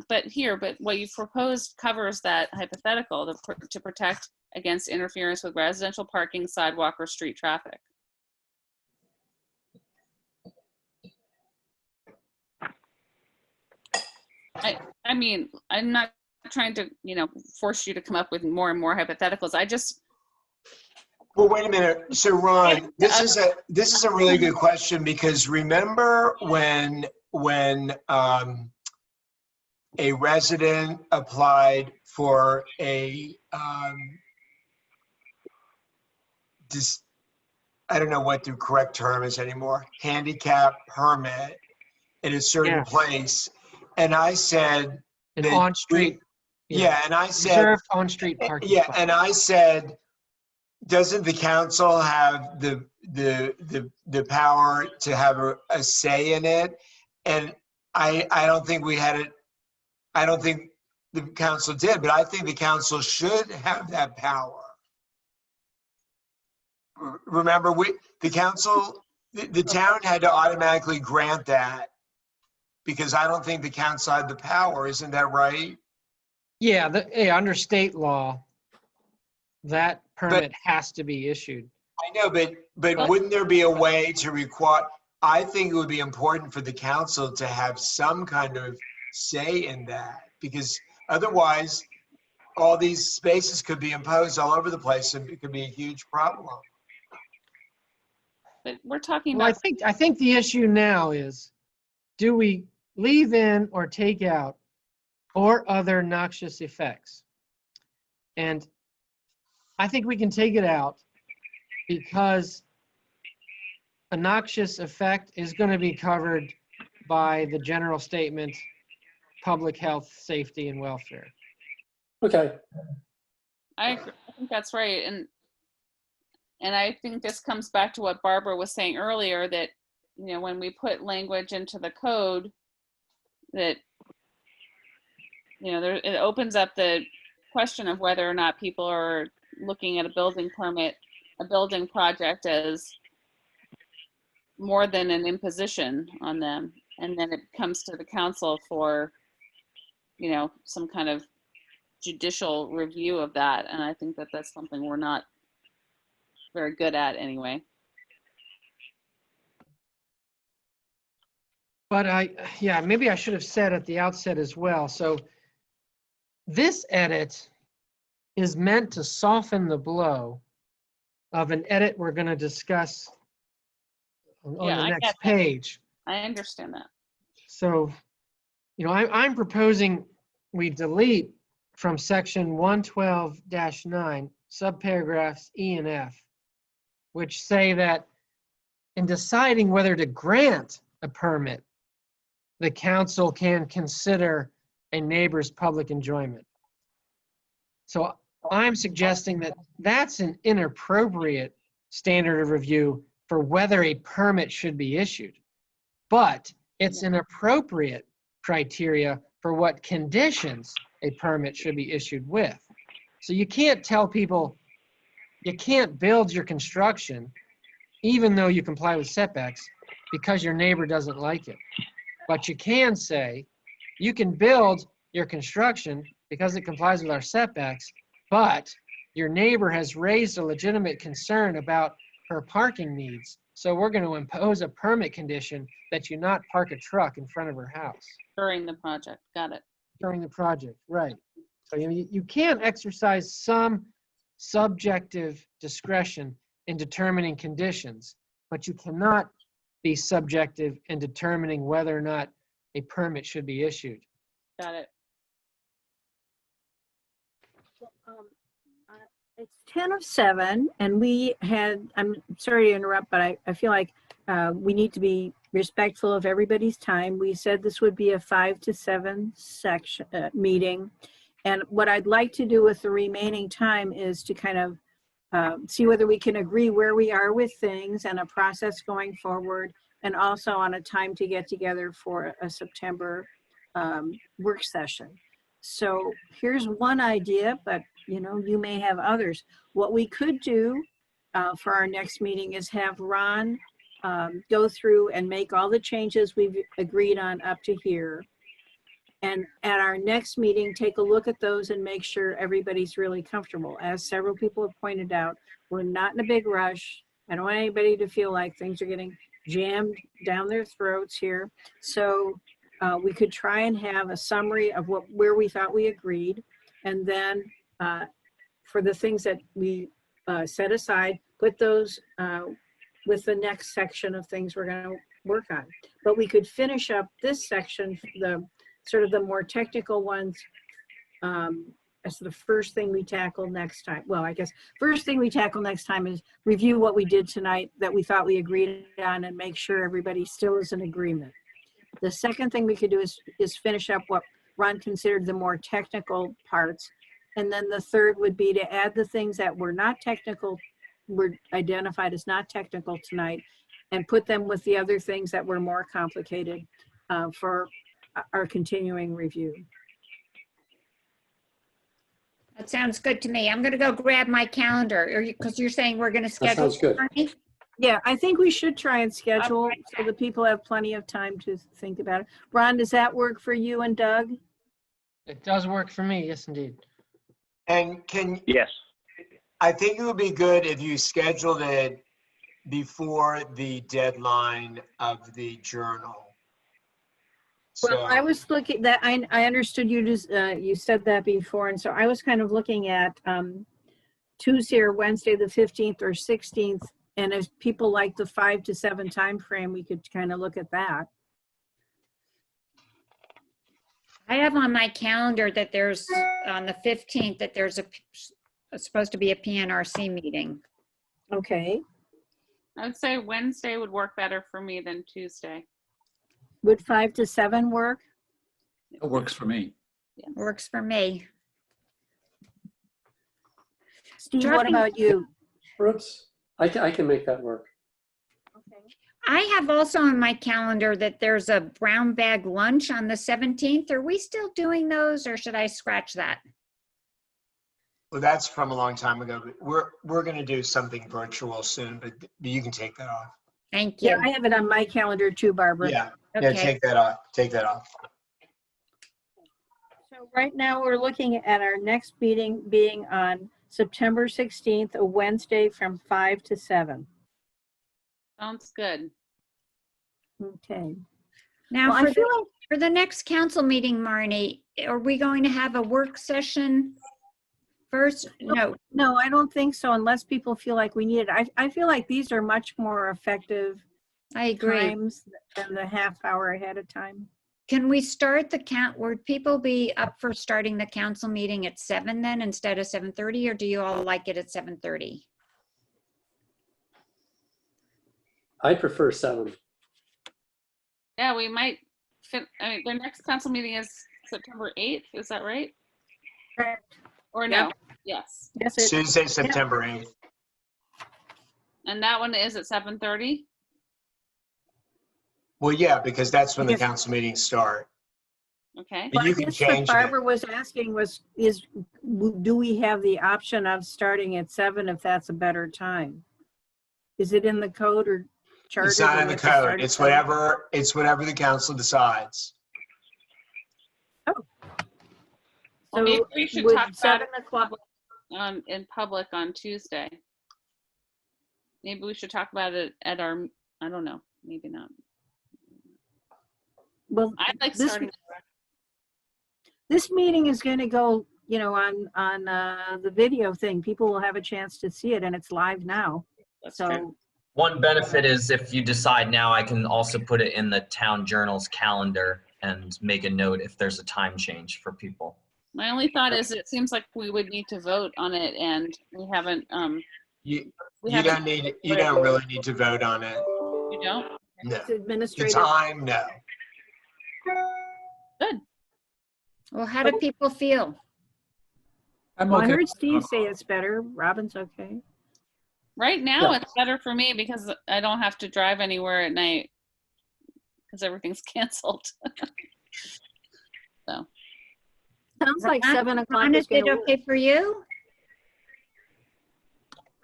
But what you've proposed covers that hypothetical to protect against interference with residential parking, sidewalk, or street traffic. I mean, I'm not trying to, force you to come up with more and more hypotheticals. I just, Well, wait a minute. So Ron, this is a really good question, because remember when a resident applied for I don't know what the correct term is anymore, handicap permit in a certain Yes. place. And I said, An that on-street. yeah, and I said, Reserved on-street parking. yeah, spot. and I said, doesn't the council have the power to have a say in it? And I don't think we had it. I don't think the council did, but I think the council should have that power. Remember, the town had to automatically grant that, because I don't think the council had the power. Isn't that right? Yeah, under state law, that permit has to be issued. I know, but wouldn't there be a way to require? I think it would be important for the council to have some kind of say in that, because otherwise all these spaces could be imposed all over the place and it could be a huge problem. but we're talking Well, about, I think the issue now is, do we leave in or take out or other noxious effects? And I think we can take it out, because a noxious effect is going to be covered by the general statement, public health, safety, and welfare. Okay, I agree. I think that's right. And I think this comes back to what Barbara was saying earlier, that, when we put language into the code, that, it opens up the question of whether or not people are looking at a building permit, a building project, as more than an imposition on them. And then it comes to the council for, some kind of judicial review of that. And I think that that's something we're not very good at anyway. But maybe I should have said at the outset as well. So this edit is meant to soften the blow of an edit we're going to discuss on Yeah, the I next get that. page. I understand that. So, I'm proposing we delete from section 112-9, subparagraphs E and F, which say that in deciding whether to grant a permit, the council can consider a neighbor's public enjoyment. So I'm suggesting that that's an inappropriate standard of review for whether a permit should be issued. But it's an appropriate criteria for what conditions a permit should be issued with. So you can't tell people you can't build your construction even though you comply with setbacks because your neighbor doesn't like it. But you can say you can build your construction because it complies with our setbacks, but your neighbor has raised a legitimate concern about her parking needs. So we're going to impose a permit condition that you not park a truck in front of her house. During the project. Got it. During the project, right. So you can exercise some subjective discretion in determining conditions, but you cannot be subjective in determining whether or not a permit should be issued. Got it. It's 10 of 7, and we had, I'm sorry to interrupt, but I feel like we need to be respectful of everybody's time. We said this would be a 5 to 7 section meeting. And what I'd like to do with the remaining time is to kind of see whether we can agree where we are with things and a process going forward, and also on a time to get together for a September work session. So here's one idea, but you may have others. What we could do for our next meeting is have Ron go through and make all the changes we've agreed on up to here. And at our next meeting, take a look at those and make sure everybody's really comfortable. As several people have pointed out, we're not in a big rush. I don't want anybody to feel like things are getting jammed down their throats here. So we could try and have a summary of where we thought we agreed. And then for the things that we set aside, put those with the next section of things we're going to work on. But we could finish up this section, the sort of the more technical ones, as the first thing we tackle next time. Well, I guess first thing we tackle next time is review what we did tonight that we thought we agreed on and make sure everybody still is in agreement. The second thing we could do is finish up what Ron considered the more technical parts. And then the third would be to add the things that were not technical, were identified as not technical tonight, and put them with the other things that were more complicated for our continuing review. That sounds good to me. I'm going to go grab my calendar because you're saying we're going to schedule. sounds good. Bernie? Yeah, I think we should try and schedule so that people have plenty of time to think about it. Ron, does that work for you and Doug? It does work for me, yes, indeed. And Yes. I think it would be good if you scheduled it before the deadline of the journal. Well, I was looking that I understood you just you said that before, and so I was kind of looking at Tuesday or Wednesday the 15th or 16th, and if people like the 5 to 7 time frame, we could kind of look at that. I have on my calendar that there's on the 15th that there's supposed to be a PNRC meeting. Okay, I would say Wednesday would work better for me than Tuesday. would 5 to 7 work? It works for me. Works for me. Steve, what about you? Brooks, I can make that work. I have also on my calendar that there's a brown bag lunch on the 17th. Are we still doing those or should I scratch that? Well, that's from a long time ago, but we're going to do something virtual soon, but you can take that off. Thank you. Yeah, I have it on my calendar too, Barbara. Yeah, Okay. take that off. Take that off. So right now we're looking at our next meeting being on September 16th, a Wednesday from 5 to 7. Sounds good. Okay. Now, Well, I for feel the, like for the next council meeting, Marnie, are we going to have a work session first? No. No, I don't think so, unless people feel like we need it. I feel like these are much more effective I agree. times than the half hour ahead of time. Can we start the count? Would people be up for starting the council meeting at 7 then instead of 7:30, or do you all like it at 7:30? I prefer 7. Yeah, we might fit, I mean, the next council meeting is September 8th, is that right? Correct. Or no? Yes. Yes, it, Tuesday, September 8th. And that one is at 7:30? Well, yeah, because that's when the Yes. council meetings start. Okay. But well, you I can guess what change it. Barbara was asking do we have the option of starting at 7 if that's a better time? Is it in the code or charter? It's not that in we the have to start code. at It's 7? whatever the council decides. Well, So maybe we should would talk about 7 it o'clock, in public on Tuesday. Maybe we should talk about it at our, I don't know, maybe not. well, I'd like this, starting. this meeting is going to go, you know, on the video thing. People will have a chance to see it, and it's live now. That's true. So, One benefit is if you decide now, I can also put it in the town journal's calendar and make a note if there's a time change for people. My only thought is it seems like we would need to vote on it and we haven't, You we you haven't, don't really need to vote on it. you don't? No. it's The administrative. time, no. Well, how do people feel? I'm Well, I okay. heard Steve say it's better. Robin's okay. Right now, Yeah. it's better for me because I don't have to drive anywhere at night because everything's canceled. Sounds like Ron- 7 o'clock Ron, is is going it to work. okay for you?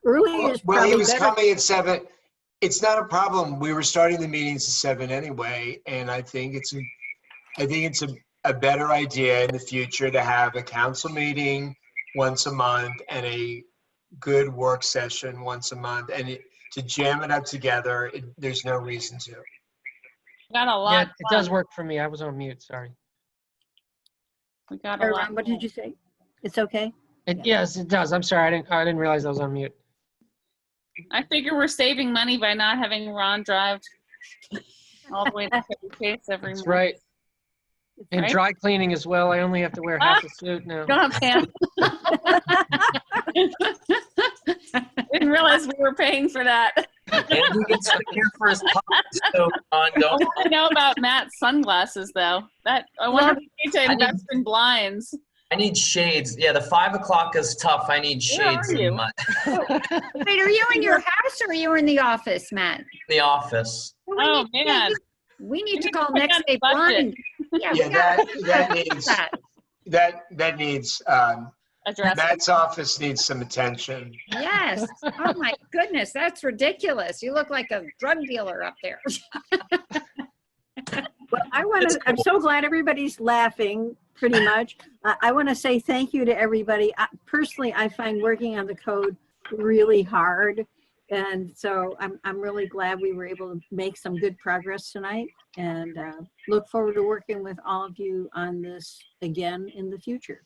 Early is Well, he probably was better. coming at 7. It's not a problem. We were starting the meetings at 7 anyway, and I think it's a better idea in the future to have a council meeting once a month and a good work session once a month, and to jam it up together, there's no reason to. We got a Yeah, lot. it does work for me. I was on mute, sorry. We got a lot. Ron, what did you say? It's okay? Yes, it does. I'm sorry. I didn't realize I was on mute. I figure we're saving money by not having Ron drive all the way to the case every That's month. right. And Right? dry cleaning as well. I only have to wear half a suit now. Don't have pants. Didn't realize we were paying for that. Andrew gets to care for his pockets, so I want to know about Matt's sunglasses, though. That I wonder if we need to I need- invest in blinds. I need shades. Yeah, the 5 o'clock is tough. I need Where shades are in you? Wait, are you in your house or are you in the office, Matt? the office. Oh, man. We need to need to call put next that day in budget. blind. Yeah, we Yeah, gotta that needs, that. that needs, Address. Matt's office needs some attention. Yes. Oh my goodness, that's ridiculous. You look like a drug dealer up there. Well, I'm so glad everybody's laughing, pretty much. I want to say thank you to everybody. Personally, I find working on the code really hard. And so I'm really glad we were able to make some good progress tonight, and look forward to working with all of you on this again in the future.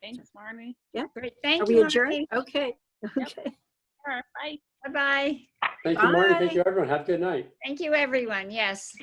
Thanks, Marnie. Great, Are thank we you. adjourned? Okay. Okay. Sure, bye. Bye-bye. Thank you, Marty. Bye. Thank you, everyone. Have a good night. Thank you, everyone. Yes.